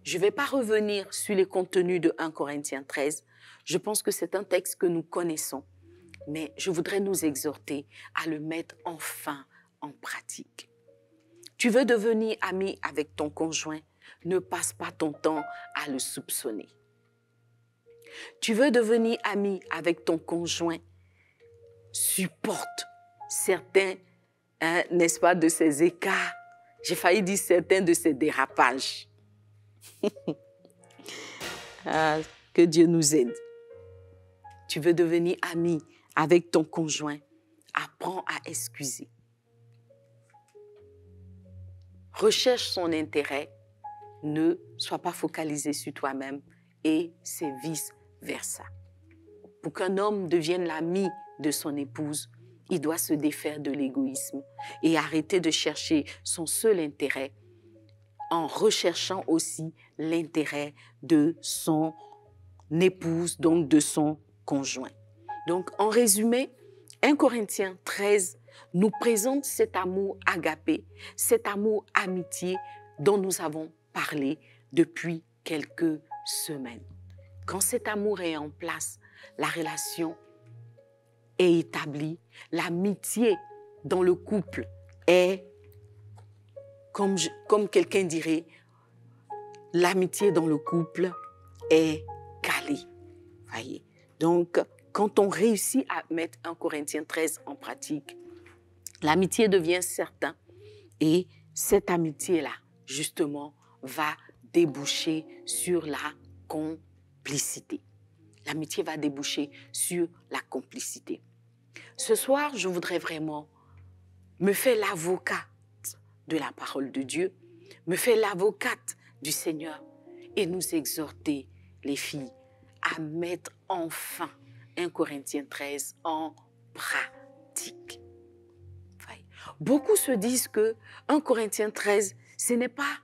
Je ne vais pas revenir sur les contenus de 1 Corinthiens 13. Je pense que c'est un texte que nous connaissons, mais je voudrais nous exhorter à le mettre enfin en pratique. Tu veux devenir ami avec ton conjoint, ne passe pas ton temps à le soupçonner. Tu veux devenir ami avec ton conjoint, supporte certains, n'est-ce pas, de ses écarts. J'ai failli dire certains de ses dérapages. Que Dieu nous aide. Tu veux devenir ami avec ton conjoint, apprends à excuser. Recherche son intérêt, ne sois pas focalisé sur toi-même et c'est vice-versa. Pour qu'un homme devienne l'ami de son épouse, il doit se défaire de l'égoïsme et arrêter de chercher son seul intérêt en recherchant aussi l'intérêt de son épouse, donc de son conjoint. Donc, en résumé, 1 Corinthiens 13 nous présente cet amour agapé, cet amour amitié dont nous avons parlé depuis quelques semaines. Quand cet amour est en place, la relation est établie, l'amitié dans le couple est, comme quelqu'un dirait, l'amitié dans le couple est calée. Voyez. Donc, quand on réussit à mettre 1 Corinthiens 13 en pratique, l'amitié devient certain Et cette amitié-là, justement, va déboucher sur la complicité. L'amitié va déboucher sur la complicité. Ce soir, je voudrais vraiment me faire l'avocate de la parole de Dieu, me faire l'avocate du Seigneur et nous exhorter, les filles, à mettre enfin 1 Corinthiens 13 en pratique. Beaucoup se disent que 1 Corinthiens 13, ce n'est pas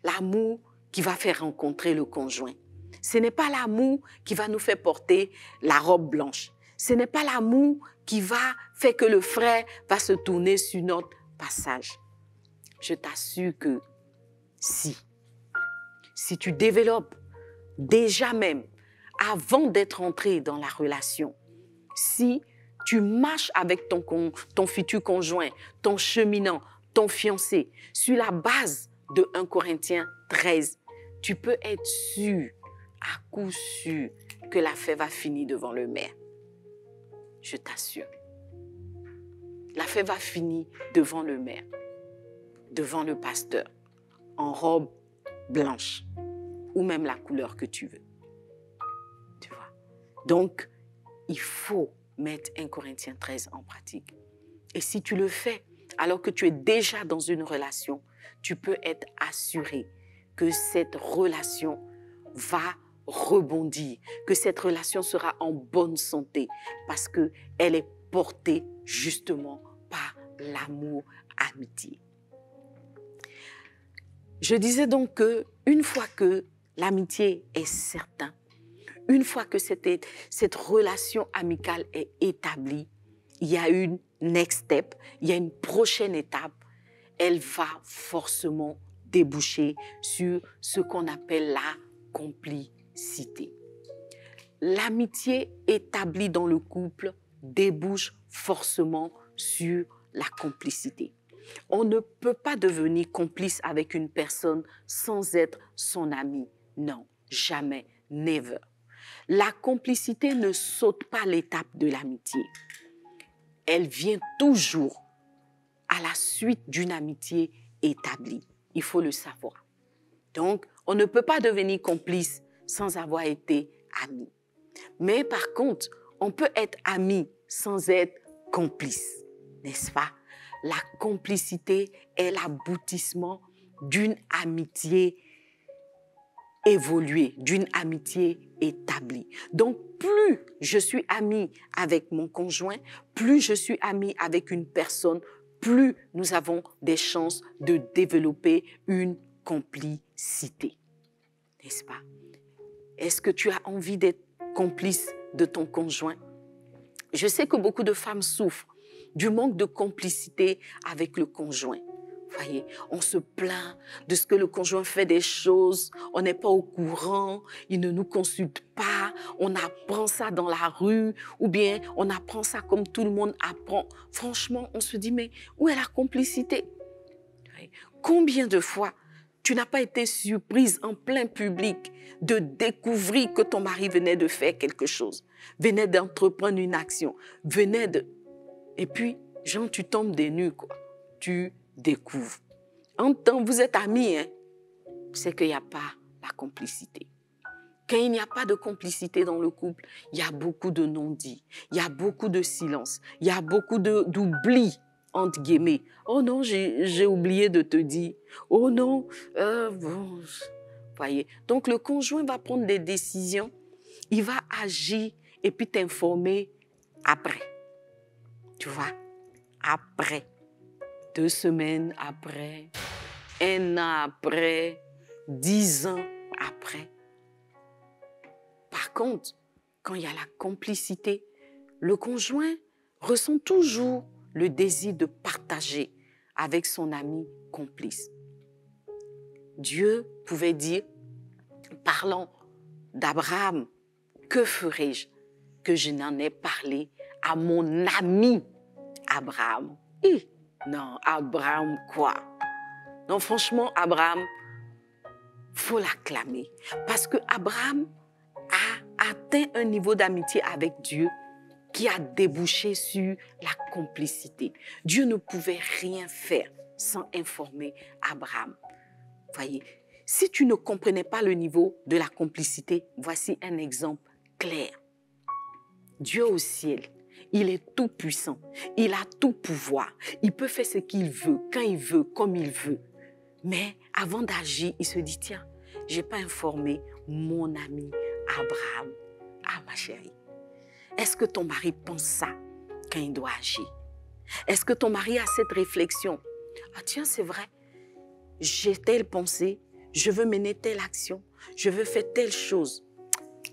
l'amour qui va faire rencontrer le conjoint. Ce n'est pas l'amour qui va nous faire porter la robe blanche. Ce n'est pas l'amour qui va faire que le frère va se tourner sur notre passage. Je t'assure que si tu développes déjà même, avant d'être entré dans la relation, si tu marches avec ton futur conjoint, ton cheminant, ton fiancé, sur la base de 1 Corinthiens 13, tu peux être sûr, à coup sûr, que l'affaire va finir devant le maire. Je t'assure. L'affaire va finir devant le maire, devant le pasteur, en robe blanche, ou même la couleur que tu veux. Tu vois? Donc, il faut mettre 1 Corinthiens 13 en pratique. Et si tu le fais, alors que tu es déjà dans une relation, tu peux être assuré que cette relation va rebondir, que cette relation sera en bonne santé parce qu'elle est portée justement par l'amour amitié. Je disais donc qu'une fois que l'amitié est certaine, une fois que cette relation amicale est établie, il y a une next step, il y a une prochaine étape. Elle va forcément déboucher sur ce qu'on appelle la complicité. L'amitié établie dans le couple débouche forcément sur la complicité. On ne peut pas devenir complice avec une personne sans être son ami. Non, jamais, never. La complicité ne saute pas l'étape de l'amitié. Elle vient toujours à la suite d'une amitié établie. Il faut le savoir. Donc, on ne peut pas devenir complice sans avoir été ami. Mais par contre, on peut être ami sans être complice, n'est-ce pas? La complicité est l'aboutissement d'une amitié évoluée, d'une amitié établie. Donc, plus je suis ami avec mon conjoint, plus je suis ami avec une personne, plus nous avons des chances de développer une complicité. N'est-ce pas? Est-ce que tu as envie d'être complice de ton conjoint? Je sais que beaucoup de femmes souffrent du manque de complicité avec le conjoint. Vous voyez, on se plaint de ce que le conjoint fait des choses, on n'est pas au courant, il ne nous consulte pas, on apprend ça dans la rue ou bien on apprend ça comme tout le monde apprend. Franchement, on se dit, mais où est la complicité? Combien de fois tu n'as pas été surprise en plein public de découvrir que ton mari venait de faire quelque chose, venait d'entreprendre une action, venait de... Et puis, genre, tu tombes des nues, quoi. Tu découvres. En temps, vous êtes amis, hein, c'est qu'il n'y a pas la complicité. Quand il n'y a pas de complicité dans le couple, il y a beaucoup de non-dits, il y a beaucoup de silence, il y a beaucoup d'oubli, entre guillemets. Oh non, j'ai oublié de te dire. Oh non, bon, voyez. Donc, le conjoint va prendre des décisions, il va agir et puis t'informer après. Tu vois, après, 2 semaines après, 1 an après, 10 ans après. Par contre, quand il y a la complicité, le conjoint ressent toujours le désir de partager avec son ami complice. Dieu pouvait dire, parlant d'Abraham, que ferai-je que je n'en ai parlé à mon ami Abraham? Non, Abraham quoi? Non, franchement, Abraham, faut l'acclamer. Parce que Abraham a atteint un niveau d'amitié avec Dieu qui a débouché sur la complicité. Dieu ne pouvait rien faire sans informer Abraham. Voyez, si tu ne comprenais pas le niveau de la complicité, voici un exemple clair. Dieu au ciel, il est tout puissant, il a tout pouvoir, il peut faire ce qu'il veut, quand il veut, comme il veut. Mais avant d'agir, il se dit, tiens, je n'ai pas informé mon ami Abraham. Ah ma chérie, est-ce que ton mari pense ça quand il doit agir? Est-ce que ton mari a cette réflexion? Ah tiens, c'est vrai, j'ai telle pensée, je veux mener telle action, je veux faire telle chose.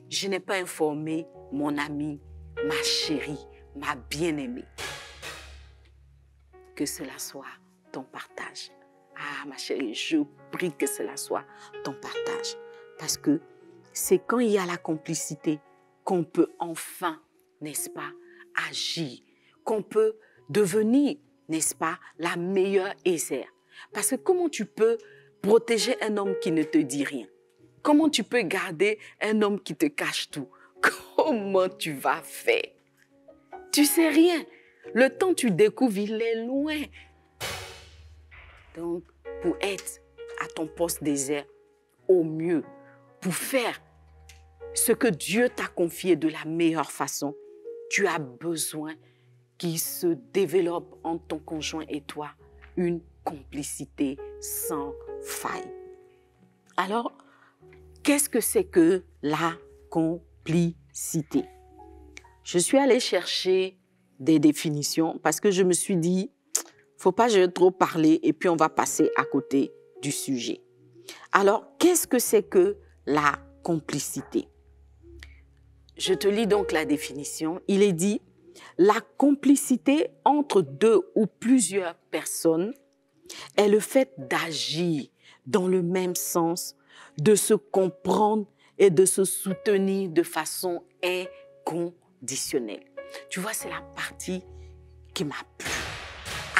Je n'ai pas informé mon ami, ma chérie, ma bien-aimée. Que cela soit ton partage. Ah ma chérie, je prie que cela soit ton partage. Parce que c'est quand il y a la complicité qu'on peut enfin, n'est-ce pas, agir, qu'on peut devenir, n'est-ce pas, la meilleure Esther. Parce que comment tu peux protéger un homme qui ne te dit rien? Comment tu peux garder un homme qui te cache tout? Comment tu vas faire? Tu sais rien. Le temps tu découvres, il est loin. Donc, pour être à ton poste désert au mieux, pour faire ce que Dieu t'a confié de la meilleure façon, tu as besoin qu'il se développe entre ton conjoint et toi une complicité sans faille. Alors, qu'est-ce que c'est que la complicité? Je suis allée chercher des définitions parce que je me suis dit, faut pas trop parler et puis on va passer à côté du sujet. Alors, qu'est-ce que c'est que la complicité? Je te lis donc la définition. Il est dit, la complicité entre deux ou plusieurs personnes est le fait d'agir dans le même sens, de se comprendre et de se soutenir de façon inconditionnelle. Tu vois, c'est la partie qui m'a plu.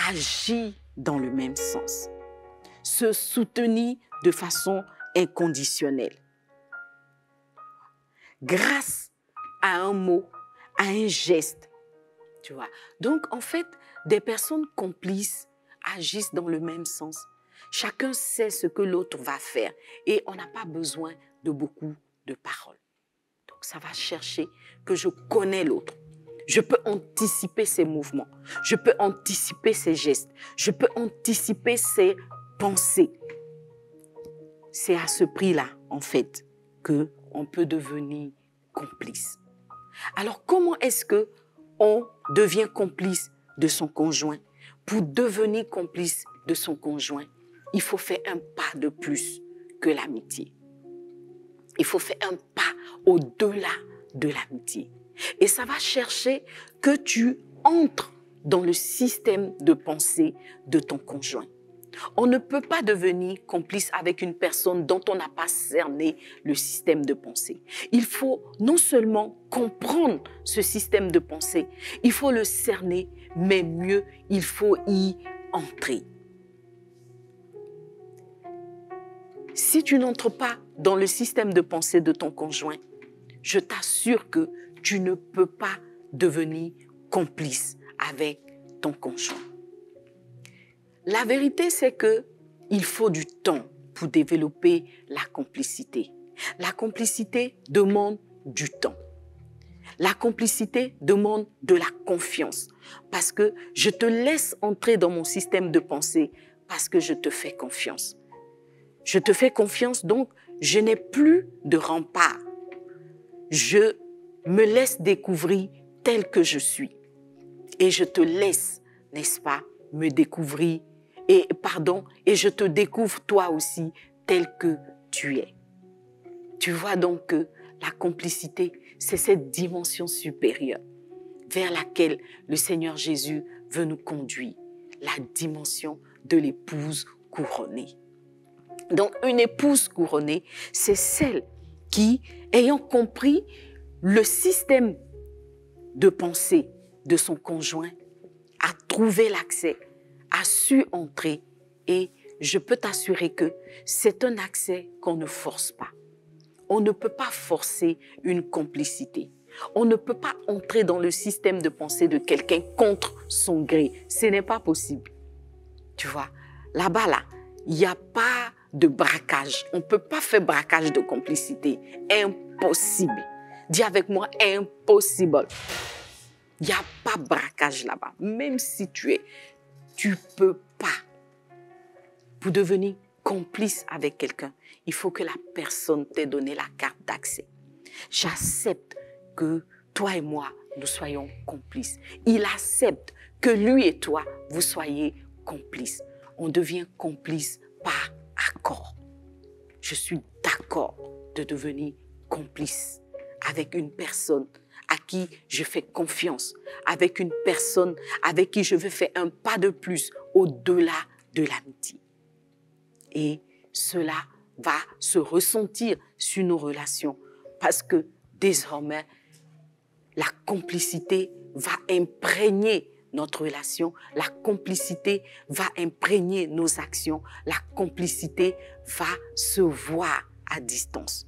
Agir dans le même sens. Se soutenir de façon inconditionnelle. Grâce à un mot, à un geste. Tu vois. Donc, en fait, des personnes complices agissent dans le même sens. Chacun sait ce que l'autre va faire et on n'a pas besoin de beaucoup de paroles. Donc, ça va chercher que je connais l'autre. Je peux anticiper ses mouvements. Je peux anticiper ses gestes. Je peux anticiper ses pensées. C'est à ce prix-là, en fait, qu'on peut devenir complice. Alors, comment est-ce qu'on devient complice de son conjoint? Pour devenir complice de son conjoint, il faut faire un pas de plus que l'amitié. Il faut faire un pas au-delà de l'amitié. Et ça va chercher que tu entres dans le système de pensée de ton conjoint. On ne peut pas devenir complice avec une personne dont on n'a pas cerné le système de pensée. Il faut non seulement comprendre ce système de pensée, il faut le cerner, mais mieux, il faut y entrer. Si tu n'entres pas dans le système de pensée de ton conjoint, je t'assure que tu ne peux pas devenir complice avec ton conjoint. La vérité, c'est qu'il faut du temps pour développer la complicité. La complicité demande du temps. La complicité demande de la confiance. Parce que je te laisse entrer dans mon système de pensée parce que je te fais confiance. Je te fais confiance, donc je n'ai plus de rempart. Je me laisse découvrir tel que je suis. Et je te laisse, n'est-ce pas, me découvrir et je te découvre toi aussi tel que tu es. Tu vois donc que la complicité, c'est cette dimension supérieure vers laquelle le Seigneur Jésus veut nous conduire, la dimension de l'épouse couronnée. Donc, une épouse couronnée, c'est celle qui, ayant compris le système de pensée de son conjoint, a trouvé l'accès, a su entrer et je peux t'assurer que c'est un accès qu'on ne force pas. On ne peut pas forcer une complicité. On ne peut pas entrer dans le système de pensée de quelqu'un contre son gré. Ce n'est pas possible. Tu vois, là-bas, là, il n'y a pas de braquage. On ne peut pas faire braquage de complicité. Impossible. Dis avec moi, impossible. Il n'y a pas de braquage là-bas. Même si tu ne peux pas. Pour devenir complice avec quelqu'un, il faut que la personne t'ait donné la carte d'accès. J'accepte que toi et moi, nous soyons complices. Il accepte que lui et toi, vous soyez complices. On devient complice par accord. Je suis d'accord de devenir complice avec une personne à qui je fais confiance, avec une personne avec qui je veux faire un pas de plus au-delà de l'amitié. Et cela va se ressentir sur nos relations parce que désormais, la complicité va imprégner notre relation, la complicité va imprégner nos actions, la complicité va se voir à distance.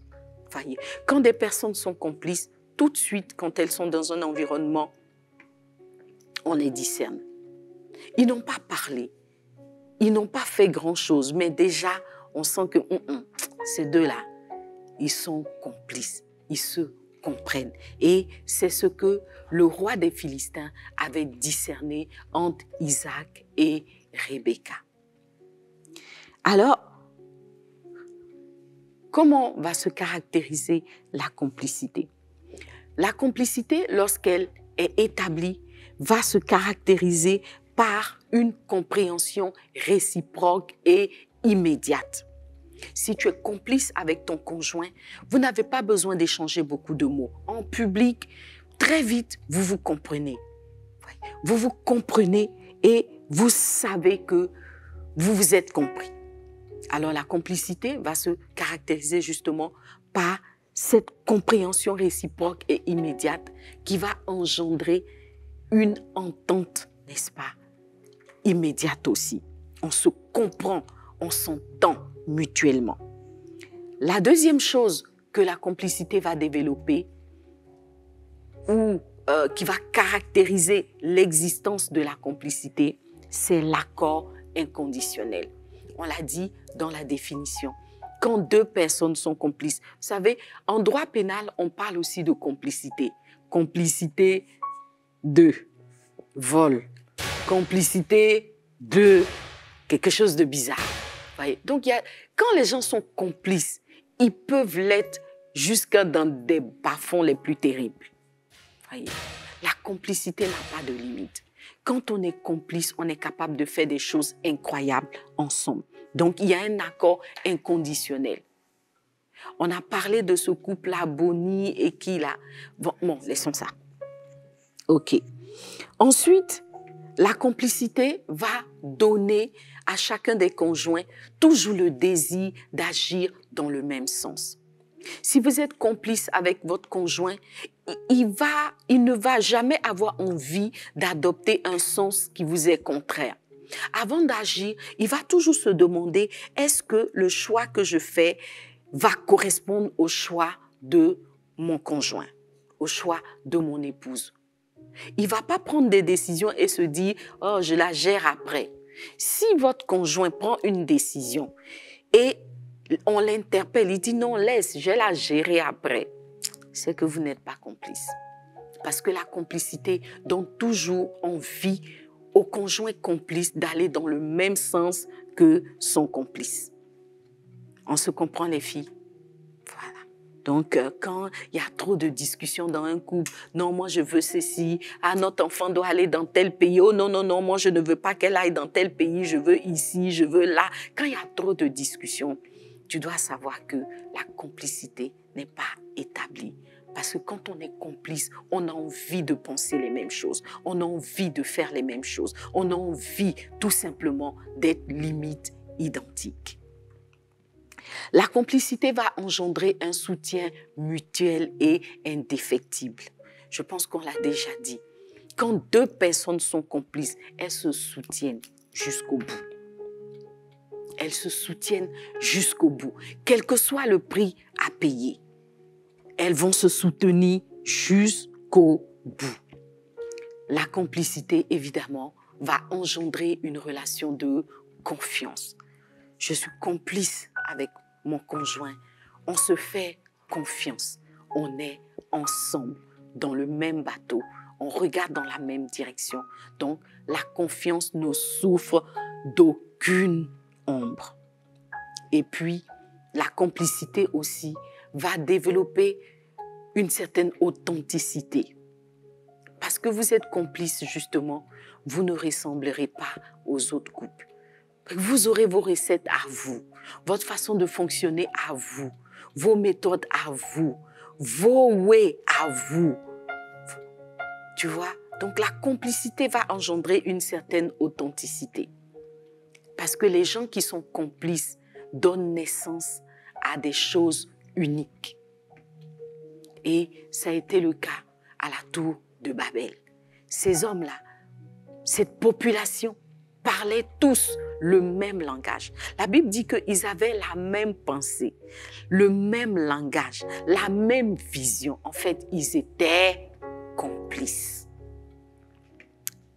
Voyez, quand des personnes sont complices, tout de suite, quand elles sont dans un environnement, on les discerne. Ils n'ont pas parlé, ils n'ont pas fait grand-chose, mais déjà, on sent que ces deux-là, ils sont complices, ils se comprennent. Et c'est ce que le roi des Philistins avait discerné entre Isaac et Rebecca. Alors, comment va se caractériser la complicité? La complicité, lorsqu'elle est établie, va se caractériser par une compréhension réciproque et immédiate. Si tu es complice avec ton conjoint, vous n'avez pas besoin d'échanger beaucoup de mots. En public, très vite, vous vous comprenez. Vous vous comprenez et vous savez que vous vous êtes compris. Alors la complicité va se caractériser justement par cette compréhension réciproque et immédiate qui va engendrer une entente, n'est-ce pas, immédiate aussi. On se comprend, on s'entend mutuellement. La deuxième chose que la complicité va développer ou qui va caractériser l'existence de la complicité, c'est l'accord inconditionnel. On l'a dit dans la définition. Quand deux personnes sont complices, vous savez, en droit pénal, on parle aussi de complicité. Complicité de vol, complicité de quelque chose de bizarre. Voyez? Donc, quand les gens sont complices, ils peuvent l'être jusqu'à dans des bas-fonds les plus terribles. Voyez? La complicité n'a pas de limite. Quand on est complice, on est capable de faire des choses incroyables ensemble. Donc, il y a un accord inconditionnel. On a parlé de ce couple-là, Bonnie et qui là. Bon, laissons ça. OK. Ensuite, la complicité va donner à chacun des conjoints toujours le désir d'agir dans le même sens. Si vous êtes complice avec votre conjoint, il ne va jamais avoir envie d'adopter un sens qui vous est contraire. Avant d'agir, il va toujours se demander, est-ce que le choix que je fais va correspondre au choix de mon conjoint, au choix de mon épouse? Il ne va pas prendre des décisions et se dire, oh, je la gère après. Si votre conjoint prend une décision et on l'interpelle, il dit, non, laisse, je vais la gérer après, c'est que vous n'êtes pas complice. Parce que la complicité donne toujours envie au conjoint complice d'aller dans le même sens que son complice. On se comprend, les filles? Voilà. Donc, quand il y a trop de discussions dans un couple, non, moi je veux ceci, ah, notre enfant doit aller dans tel pays, oh non, non, non, moi je ne veux pas qu'elle aille dans tel pays, je veux ici, je veux là. Quand il y a trop de discussions, tu dois savoir que la complicité n'est pas établie. Parce que quand on est complice, on a envie de penser les mêmes choses, on a envie de faire les mêmes choses, on a envie tout simplement d'être limite identiques. La complicité va engendrer un soutien mutuel et indéfectible. Je pense qu'on l'a déjà dit. Quand deux personnes sont complices, elles se soutiennent jusqu'au bout. Elles se soutiennent jusqu'au bout, quel que soit le prix à payer. Elles vont se soutenir jusqu'au bout. La complicité, évidemment, va engendrer une relation de confiance. Je suis complice avec mon conjoint. On se fait confiance. On est ensemble dans le même bateau. On regarde dans la même direction. Donc, la confiance ne souffre d'aucune ombre. Et puis, la complicité aussi va développer une certaine authenticité. Parce que vous êtes complice, justement, vous ne ressemblerez pas aux autres couples. Vous aurez vos recettes à vous, votre façon de fonctionner à vous, vos méthodes à vous, vos ways à vous. Tu vois? Donc la complicité va engendrer une certaine authenticité. Parce que les gens qui sont complices donnent naissance à des choses uniques. Et ça a été le cas à la tour de Babel. Ces hommes-là, cette population, parlaient tous le même langage. La Bible dit qu'ils avaient la même pensée, le même langage, la même vision. En fait, ils étaient complices.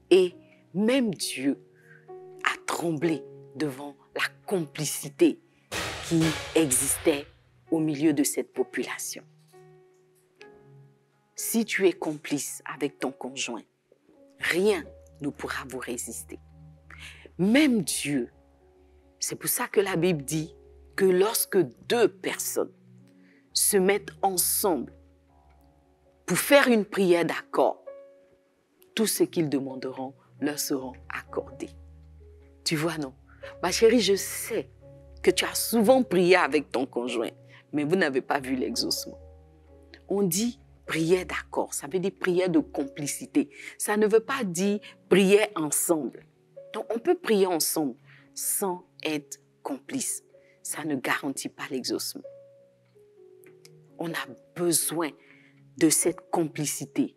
Et même Dieu a tremblé devant la complicité qui existait au milieu de cette population. Si tu es complice avec ton conjoint, rien ne pourra vous résister. Même Dieu, c'est pour ça que la Bible dit que lorsque deux personnes se mettent ensemble pour faire une prière d'accord, tout ce qu'ils demanderont leur seront accordés. Tu vois, non? Ma chérie, je sais que tu as souvent prié avec ton conjoint, mais vous n'avez pas vu l'exaucement. On dit prière d'accord, ça veut dire prière de complicité. Ça ne veut pas dire prière ensemble. Donc, on peut prier ensemble sans être complice. Ça ne garantit pas l'exaucement. On a besoin de cette complicité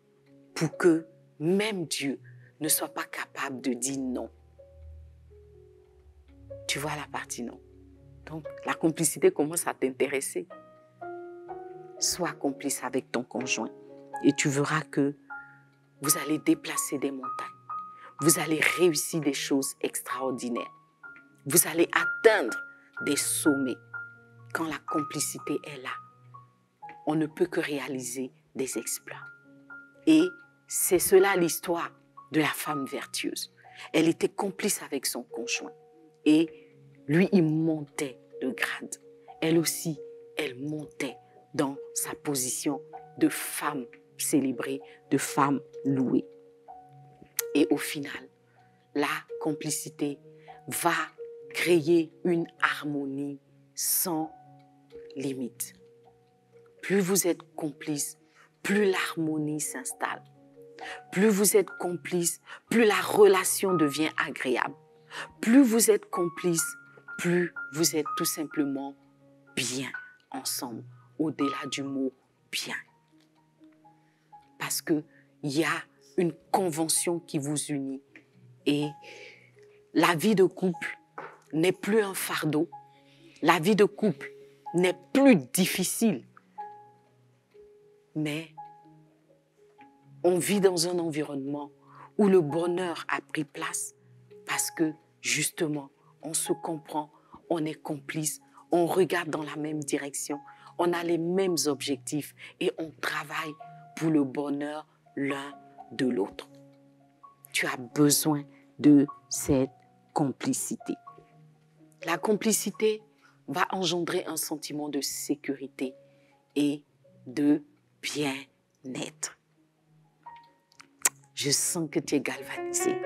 pour que même Dieu ne soit pas capable de dire non. Tu vois la partie non. Donc, la complicité commence à t'intéresser. Sois complice avec ton conjoint et tu verras que vous allez déplacer des montagnes. Vous allez réussir des choses extraordinaires. Vous allez atteindre des sommets. Quand la complicité est là, on ne peut que réaliser des exploits. Et c'est cela l'histoire de la femme vertueuse. Elle était complice avec son conjoint. Et lui, il montait de grade. Elle aussi, elle montait dans sa position de femme célébrée, de femme louée. Et au final, la complicité va créer une harmonie sans limite. Plus vous êtes complice, plus l'harmonie s'installe. Plus vous êtes complice, plus la relation devient agréable. Plus vous êtes complice, plus vous êtes tout simplement bien ensemble, au-delà du mot bien. Parce qu'il y a une convention qui vous unit et la vie de couple n'est plus un fardeau, la vie de couple n'est plus difficile, mais on vit dans un environnement où le bonheur a pris place parce que justement, on se comprend, on est complice, on regarde dans la même direction, on a les mêmes objectifs et on travaille pour le bonheur l'un de l'autre. Tu as besoin de cette complicité. La complicité va engendrer un sentiment de sécurité et de bien-être. Je sens que tu es galvanisé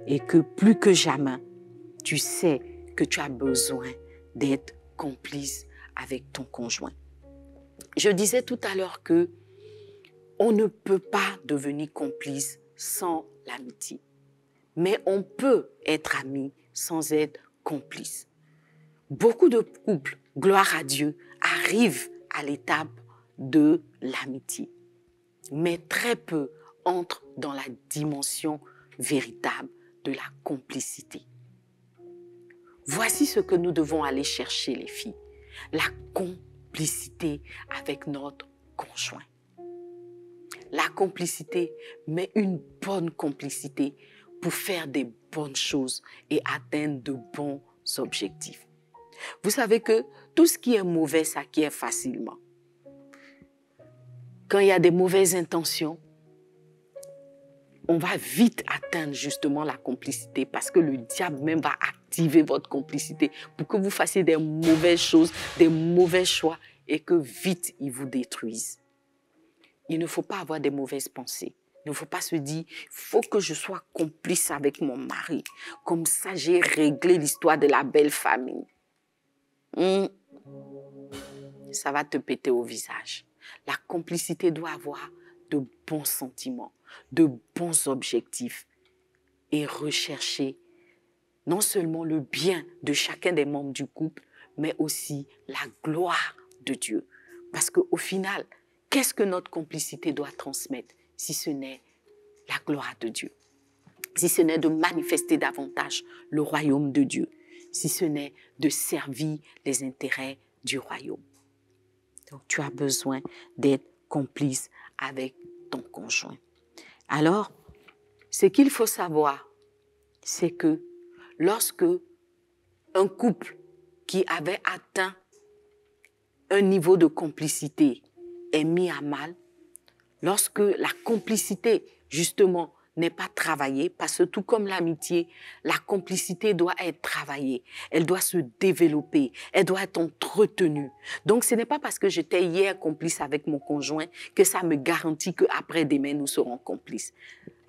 et que plus que jamais, tu sais que tu as besoin d'être complice avec ton conjoint. Je disais tout à l'heure que on ne peut pas devenir complice sans l'amitié. Mais on peut être amis sans être complice. Beaucoup de couples, gloire à Dieu, arrivent à l'étape de l'amitié. Mais très peu entrent dans la dimension véritable de la complicité. Voici ce que nous devons aller chercher, les filles. La complicité avec notre conjoint. La complicité, mais une bonne complicité, pour faire des bonnes choses et atteindre de bons objectifs. Vous savez que tout ce qui est mauvais s'acquiert facilement. Quand il y a des mauvaises intentions, on va vite atteindre justement la complicité parce que le diable même va activer votre complicité pour que vous fassiez des mauvaises choses, des mauvais choix et que vite il vous détruise. Il ne faut pas avoir des mauvaises pensées. Il ne faut pas se dire, il faut que je sois complice avec mon mari. Comme ça, j'ai réglé l'histoire de la belle famille. Ça va te péter au visage. La complicité doit avoir de bons sentiments, de bons objectifs et rechercher non seulement le bien de chacun des membres du couple, mais aussi la gloire de Dieu. Parce qu'au final, qu'est-ce que notre complicité doit transmettre si ce n'est la gloire de Dieu? Si ce n'est de manifester davantage le royaume de Dieu, si ce n'est de servir les intérêts du royaume. Donc, tu as besoin d'être complice avec ton conjoint. Alors, ce qu'il faut savoir, c'est que lorsque un couple qui avait atteint un niveau de complicité est mis à mal, lorsque la complicité, justement, n'est pas travaillée, parce que tout comme l'amitié, la complicité doit être travaillée, elle doit se développer, elle doit être entretenue. Donc, ce n'est pas parce que j'étais hier complice avec mon conjoint que ça me garantit qu'après-demain, nous serons complices.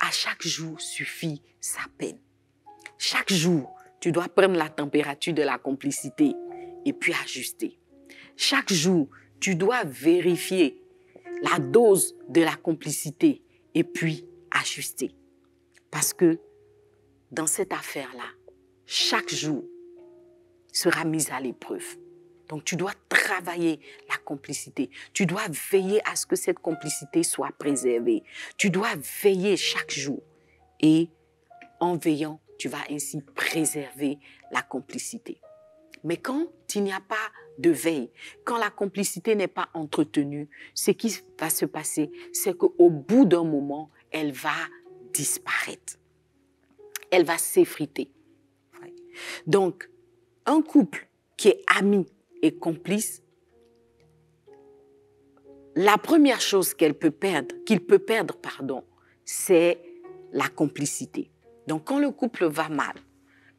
À chaque jour suffit sa peine. Chaque jour, tu dois prendre la température de la complicité et puis ajuster. Chaque jour, tu dois vérifier la dose de la complicité et puis ajuster. Parce que dans cette affaire-là, chaque jour sera mis à l'épreuve. Donc, tu dois travailler la complicité. Tu dois veiller à ce que cette complicité soit préservée. Tu dois veiller chaque jour. Et en veillant, tu vas ainsi préserver la complicité. Mais quand il n'y a pas de veille, quand la complicité n'est pas entretenue, ce qui va se passer, c'est qu'au bout d'un moment, elle va disparaître. Elle va s'effriter. Donc, un couple qui est ami et complice, la première chose qu'il peut perdre, c'est la complicité. Donc, quand le couple va mal,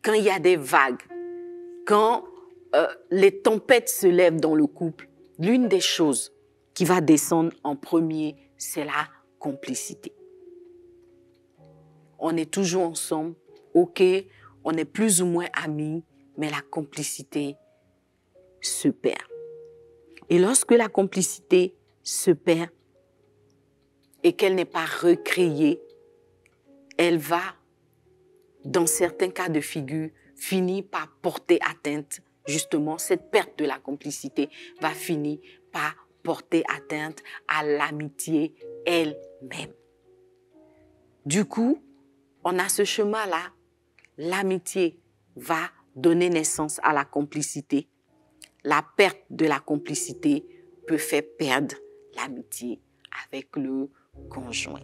quand il y a des vagues, quand les tempêtes se lèvent dans le couple, l'une des choses qui va descendre en premier, c'est la complicité. On est toujours ensemble, ok, on est plus ou moins amis, mais la complicité se perd. Et lorsque la complicité se perd et qu'elle n'est pas recréée, elle va, dans certains cas de figure, finir par porter atteinte. Justement, cette perte de la complicité va finir par porter atteinte à l'amitié elle-même. Du coup, on a ce chemin-là. L'amitié va donner naissance à la complicité. La perte de la complicité peut faire perdre l'amitié avec le conjoint.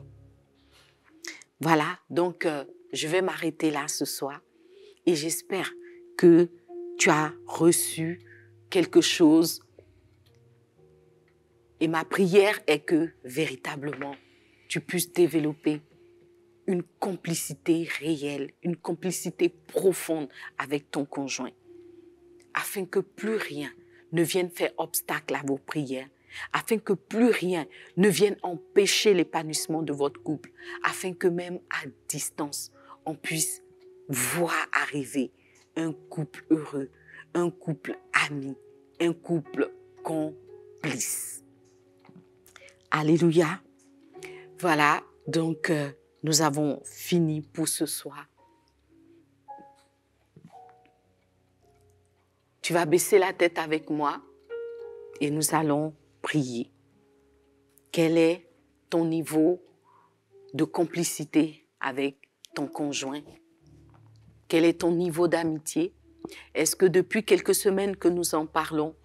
Voilà, donc je vais m'arrêter là ce soir et j'espère que tu as reçu quelque chose. Et ma prière est que véritablement tu puisses développer une complicité réelle, une complicité profonde avec ton conjoint, afin que plus rien ne vienne faire obstacle à vos prières, afin que plus rien ne vienne empêcher l'épanouissement de votre couple, afin que même à distance, on puisse voir arriver un couple heureux, un couple ami, un couple complice. Alléluia. Voilà, donc nous avons fini pour ce soir. Tu vas baisser la tête avec moi et nous allons prier. Quel est ton niveau de complicité avec ton conjoint? Quel est ton niveau d'amitié? Est-ce que depuis quelques semaines que nous en parlons,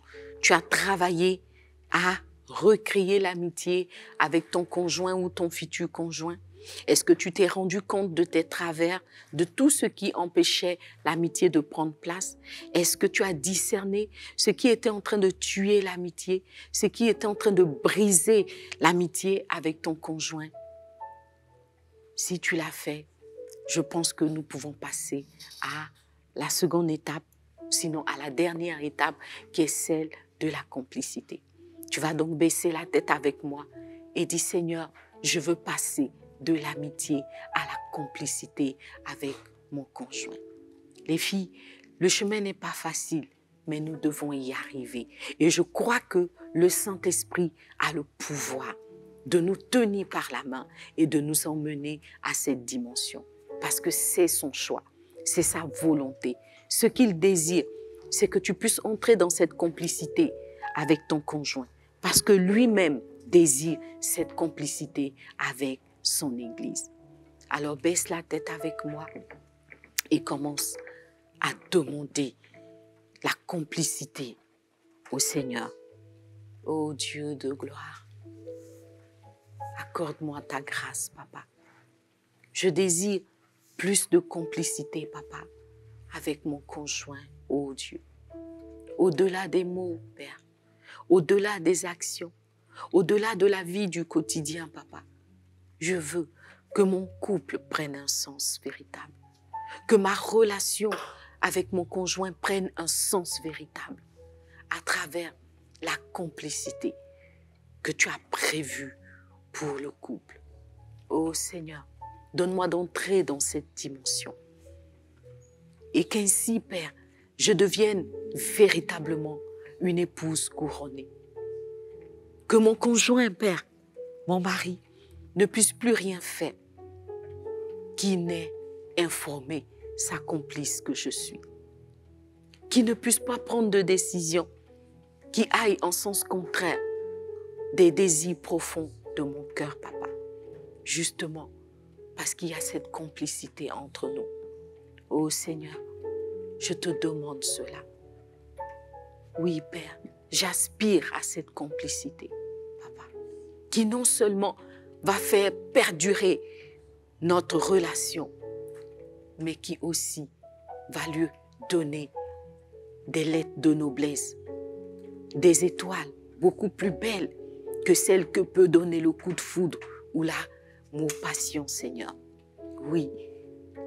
tu as travaillé à recréer l'amitié avec ton conjoint ou ton futur conjoint? Est-ce que tu t'es rendu compte de tes travers, de tout ce qui empêchait l'amitié de prendre place? Est-ce que tu as discerné ce qui était en train de tuer l'amitié, ce qui était en train de briser l'amitié avec ton conjoint? Si tu l'as fait, je pense que nous pouvons passer à la seconde étape, sinon à la dernière étape, qui est celle de la complicité. Tu vas donc baisser la tête avec moi et dire, Seigneur, je veux passer de l'amitié à la complicité avec mon conjoint. Les filles, le chemin n'est pas facile, mais nous devons y arriver. Et je crois que le Saint-Esprit a le pouvoir de nous tenir par la main et de nous emmener à cette dimension. Parce que c'est son choix, c'est sa volonté. Ce qu'il désire, c'est que tu puisses entrer dans cette complicité avec ton conjoint. Parce que lui-même désire cette complicité avec son Église. Alors baisse la tête avec moi et commence à demander la complicité au Seigneur. Ô Dieu de gloire, accorde-moi ta grâce, Papa. Je désire plus de complicité, Papa, avec mon conjoint, ô Dieu. Au-delà des mots, Père, au-delà des actions, au-delà de la vie du quotidien, Papa, je veux que mon couple prenne un sens véritable, que ma relation avec mon conjoint prenne un sens véritable à travers la complicité que tu as prévue pour le couple. Ô Seigneur, donne-moi d'entrer dans cette dimension et qu'ainsi, Père, je devienne véritablement une épouse couronnée. Que mon conjoint, Père, mon mari, ne puisse plus rien faire qui n'ait informé sa complice que je suis. Qui ne puisse pas prendre de décision qui aille en sens contraire des désirs profonds de mon cœur, Papa. Justement, parce qu'il y a cette complicité entre nous. Ô Seigneur, je te demande cela. Oui, Père, j'aspire à cette complicité, Papa, qui non seulement va faire perdurer notre relation, mais qui aussi va lui donner des lettres de noblesse, des étoiles beaucoup plus belles que celles que peut donner le coup de foudre ou l'amour passion, Seigneur. Oui,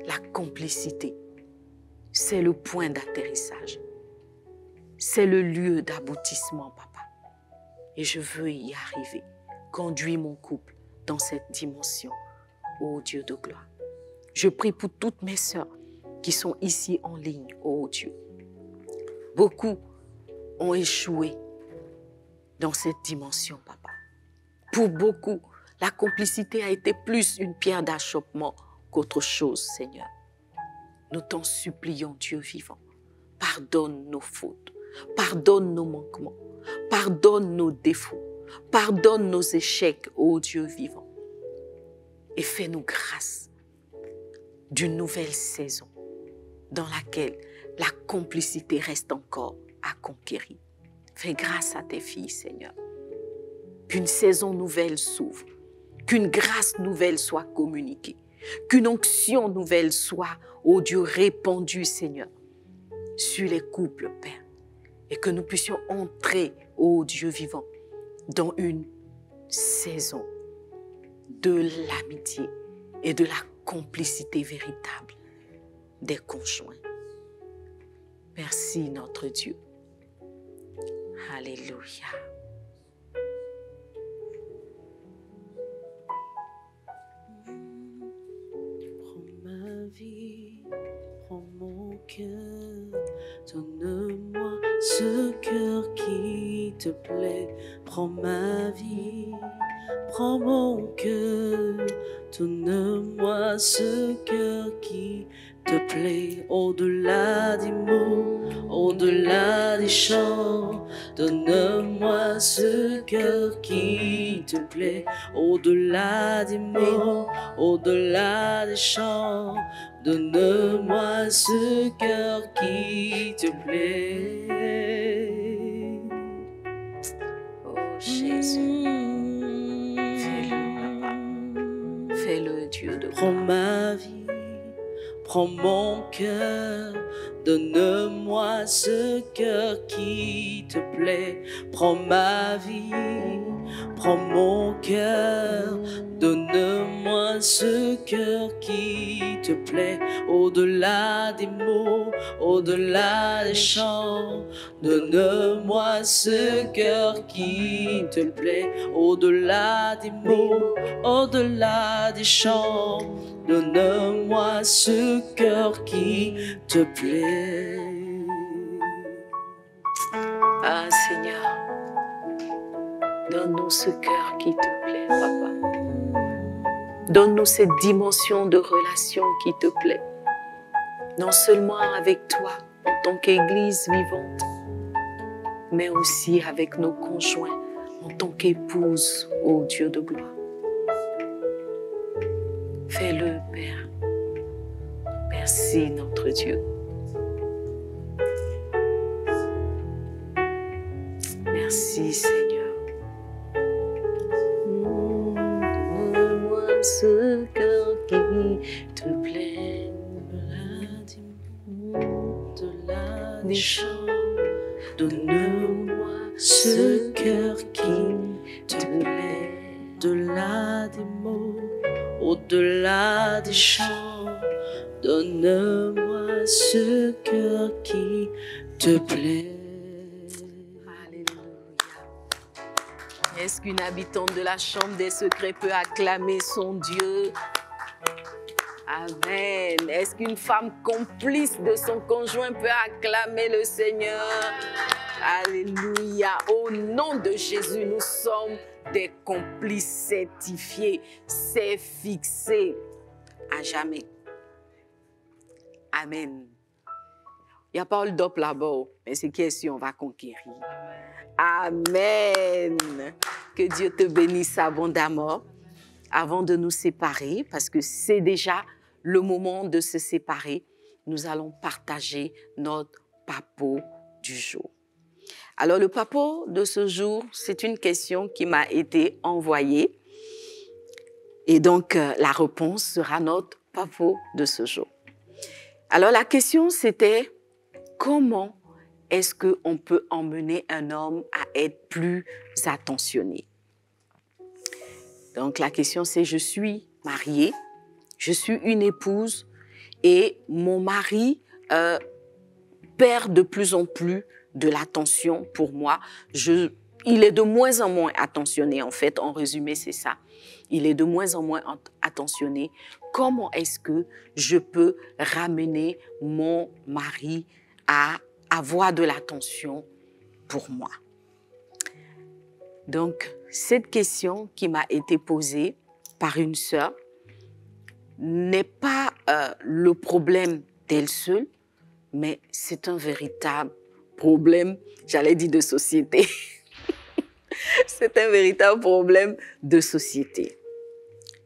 la complicité, c'est le point d'atterrissage. C'est le lieu d'aboutissement, Papa. Et je veux y arriver. Conduis mon couple dans cette dimension, ô Dieu de gloire. Je prie pour toutes mes sœurs qui sont ici en ligne, ô Dieu. Beaucoup ont échoué dans cette dimension, Papa. Pour beaucoup, la complicité a été plus une pierre d'achoppement qu'autre chose, Seigneur. Nous t'en supplions, Dieu vivant. Pardonne nos fautes, pardonne nos manquements, pardonne nos défauts, pardonne nos échecs, ô Dieu vivant. Et fais-nous grâce d'une nouvelle saison dans laquelle la complicité reste encore à conquérir. Fais grâce à tes filles, Seigneur. Qu'une saison nouvelle s'ouvre, qu'une grâce nouvelle soit communiquée, qu'une onction nouvelle soit, ô Dieu, répandue, Seigneur, sur les couples, Père, et que nous puissions entrer, ô Dieu vivant, dans une saison de l'amitié et de la complicité véritable des conjoints. Merci, notre Dieu. Alléluia. Prends ma vie, prends mon cœur, donne-moi ce cœur qui te plaît. Prends ma vie, prends mon cœur, donne-moi ce cœur qui te plaît. Au-delà des mots, au-delà des chants, donne-moi ce cœur qui te plaît. Au-delà des mots, au-delà des chants, donne-moi ce cœur qui te plaît. Oh Jésus, fais-le, Papa. Fais-le, Prends ma vie, prends mon cœur, donne-moi ce cœur qui te plaît. Prends ma vie, prends mon cœur, donne-moi ce cœur qui te plaît. Au-delà des mots, au-delà des chants, donne-moi ce cœur qui te plaît. Au-delà des mots, au-delà des chants, donne-moi ce cœur qui te plaît. Ah Seigneur, donne-nous ce cœur qui te plaît, Papa. Donne-nous cette dimension de relation qui te plaît. Non seulement avec toi, en tant qu'Église vivante, mais aussi avec nos conjoints, en tant qu'épouse, ô Dieu de gloire. Fais-le, Père. Merci, notre Dieu. Merci, Seigneur. Donne-moi ce cœur qui te plaît. Au-delà des chants, donne-moi ce cœur qui te plaît. Au-delà des mots, au-delà des chants, donne-moi ce cœur qui te plaît. Est-ce qu'une habitante de la chambre des secrets peut acclamer son Dieu? Amen. Est-ce qu'une femme complice de son conjoint peut acclamer le Seigneur? Alléluia. Au nom de Jésus, nous sommes des complices certifiés. C'est fixé à jamais. Amen. Il n'y a pas le dop là-bas, mais c'est qui on va conquérir. Amen. Que Dieu te bénisse abondamment avant de nous séparer, parce que c'est déjà le moment de se séparer. Nous allons partager notre papo du jour. Alors, le papo de ce jour, c'est une question qui m'a été envoyée. Et donc, la réponse sera notre papo de ce jour. Alors, la question, c'était comment est-ce qu'on peut emmener un homme à être plus attentionné? Donc, la question, c'est je suis mariée, je suis une épouse et mon mari perd de plus en plus de l'attention pour moi. Il est de moins en moins attentionné, en fait. En résumé, c'est ça. Il est de moins en moins attentionné. Comment est-ce que je peux ramener mon mari à avoir de l'attention pour moi? Donc, cette question qui m'a été posée par une sœur n'est pas le problème d'elle seule, mais c'est un véritable problème, j'allais dire de société. C'est un véritable problème de société.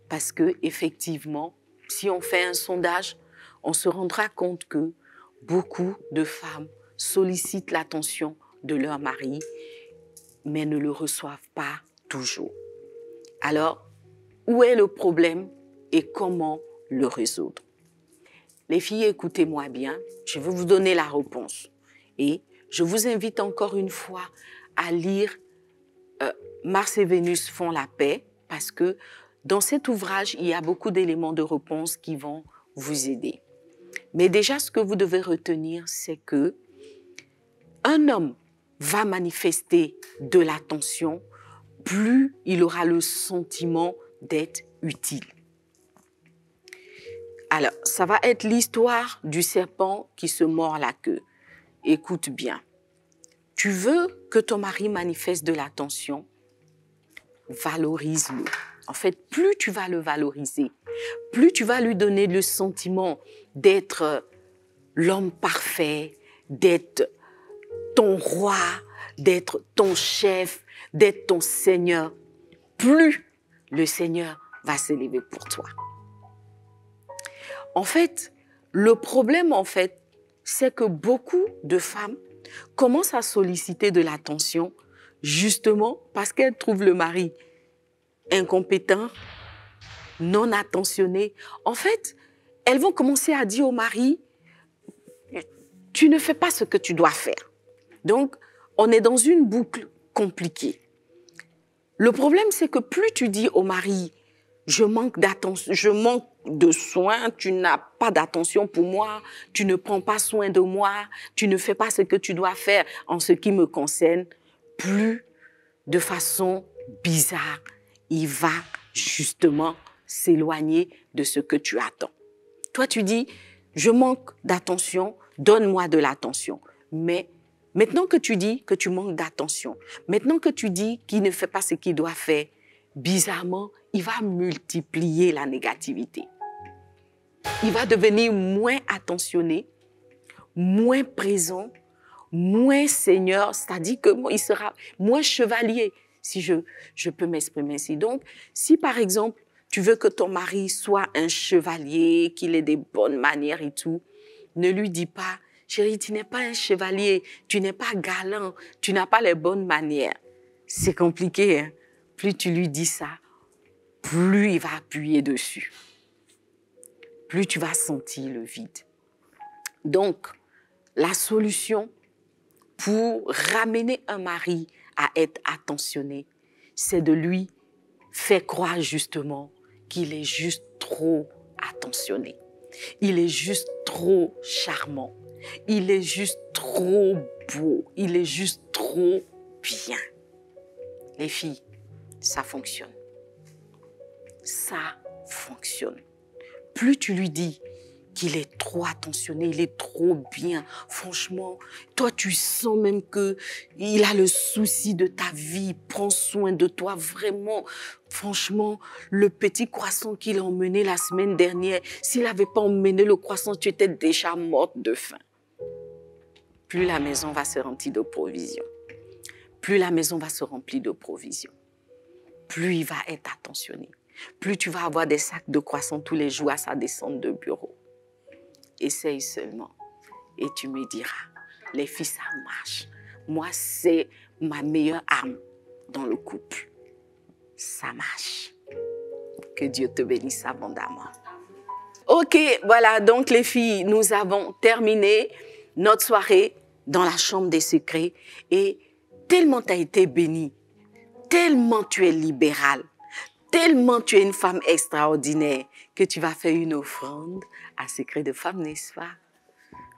Parce que, effectivement, si on fait un sondage, on se rendra compte que beaucoup de femmes sollicitent l'attention de leur mari, mais ne le reçoivent pas toujours. Alors, où est le problème et comment le résoudre? Les filles, écoutez-moi bien, je vais vous donner la réponse. Et je vous invite encore une fois à lire Mars et Vénus font la paix, parce que dans cet ouvrage, il y a beaucoup d'éléments de réponse qui vont vous aider. Mais déjà, ce que vous devez retenir, c'est que un homme va manifester de l'attention, plus il aura le sentiment d'être utile. Alors, ça va être l'histoire du serpent qui se mord la queue. Écoute bien. Tu veux que ton mari manifeste de l'attention, valorise-le. En fait, plus tu vas le valoriser, plus tu vas lui donner le sentiment d'être l'homme parfait, d'être ton roi, d'être ton chef, d'être ton Seigneur, plus le Seigneur va s'élever pour toi. En fait, le problème, c'est que beaucoup de femmes commencent à solliciter de l'attention justement parce qu'elles trouvent le mari incompétent, non attentionnées, en fait, elles vont commencer à dire au mari, tu ne fais pas ce que tu dois faire. Donc, on est dans une boucle compliquée. Le problème, c'est que plus tu dis au mari, je manque d'attention, je manque de soins, tu n'as pas d'attention pour moi, tu ne prends pas soin de moi, tu ne fais pas ce que tu dois faire en ce qui me concerne, plus de façon bizarre, il va justement s'éloigner de ce que tu attends. Toi, tu dis, je manque d'attention, donne-moi de l'attention. Mais maintenant que tu dis que tu manques d'attention, maintenant que tu dis qu'il ne fait pas ce qu'il doit faire, bizarrement, il va multiplier la négativité. Il va devenir moins attentionné, moins présent, moins seigneur, c'est-à-dire qu'il sera moins chevalier, si je peux m'exprimer ainsi. Donc, si par exemple, tu veux que ton mari soit un chevalier, qu'il ait des bonnes manières et tout, ne lui dis pas, chérie, tu n'es pas un chevalier, tu n'es pas galant, tu n'as pas les bonnes manières. C'est compliqué, hein? Plus tu lui dis ça, plus il va appuyer dessus. Plus tu vas sentir le vide. Donc, la solution pour ramener un mari à être attentionné, c'est de lui faire croire justement qu'il est juste trop attentionné. Il est juste trop charmant. Il est juste trop beau. Il est juste trop bien. Les filles, ça fonctionne. Ça fonctionne. Plus tu lui dis qu'il est trop attentionné, il est trop bien. Franchement, toi, tu sens même qu'il a le souci de ta vie, il prend soin de toi vraiment. Franchement, le petit croissant qu'il a emmené la semaine dernière, s'il n'avait pas emmené le croissant, tu étais déjà morte de faim. Plus la maison va se remplir de provisions. Plus la maison va se remplir de provisions. Plus il va être attentionné. Plus tu vas avoir des sacs de croissants tous les jours à sa descente de bureau. Essaye seulement et tu me diras, les filles, ça marche. Moi, c'est ma meilleure arme dans le couple. Ça marche. Que Dieu te bénisse abondamment. Ok, voilà, donc les filles, nous avons terminé notre soirée dans la chambre des secrets et tellement tu as été bénie, tellement tu es libérale, tellement tu es une femme extraordinaire que tu vas faire une offrande à Secret de Femme, n'est-ce pas?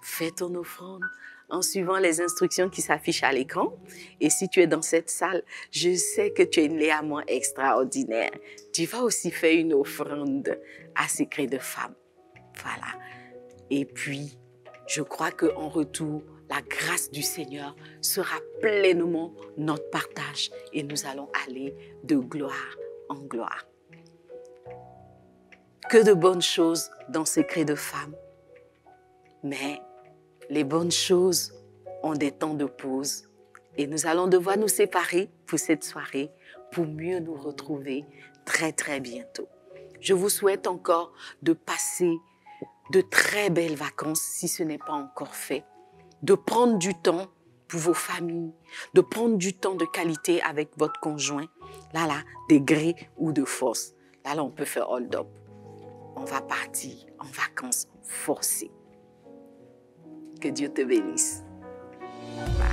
Fais ton offrande en suivant les instructions qui s'affichent à l'écran. Et si tu es dans cette salle, je sais que tu es une Léa-moi extraordinaire. Tu vas aussi faire une offrande à Secret de Femme. Voilà. Et puis, je crois qu'en retour, la grâce du Seigneur sera pleinement notre partage et nous allons aller de gloire en gloire. Que de bonnes choses dans Secret de Femme. Mais les bonnes choses ont des temps de pause et nous allons devoir nous séparer pour cette soirée pour mieux nous retrouver très très bientôt. Je vous souhaite encore de passer de très belles vacances si ce n'est pas encore fait, de prendre du temps pour vos familles, de prendre du temps de qualité avec votre conjoint, de gré ou de force. Là, on peut faire hold up. On va partir en vacances forcées. Que Dieu te bénisse. Bye.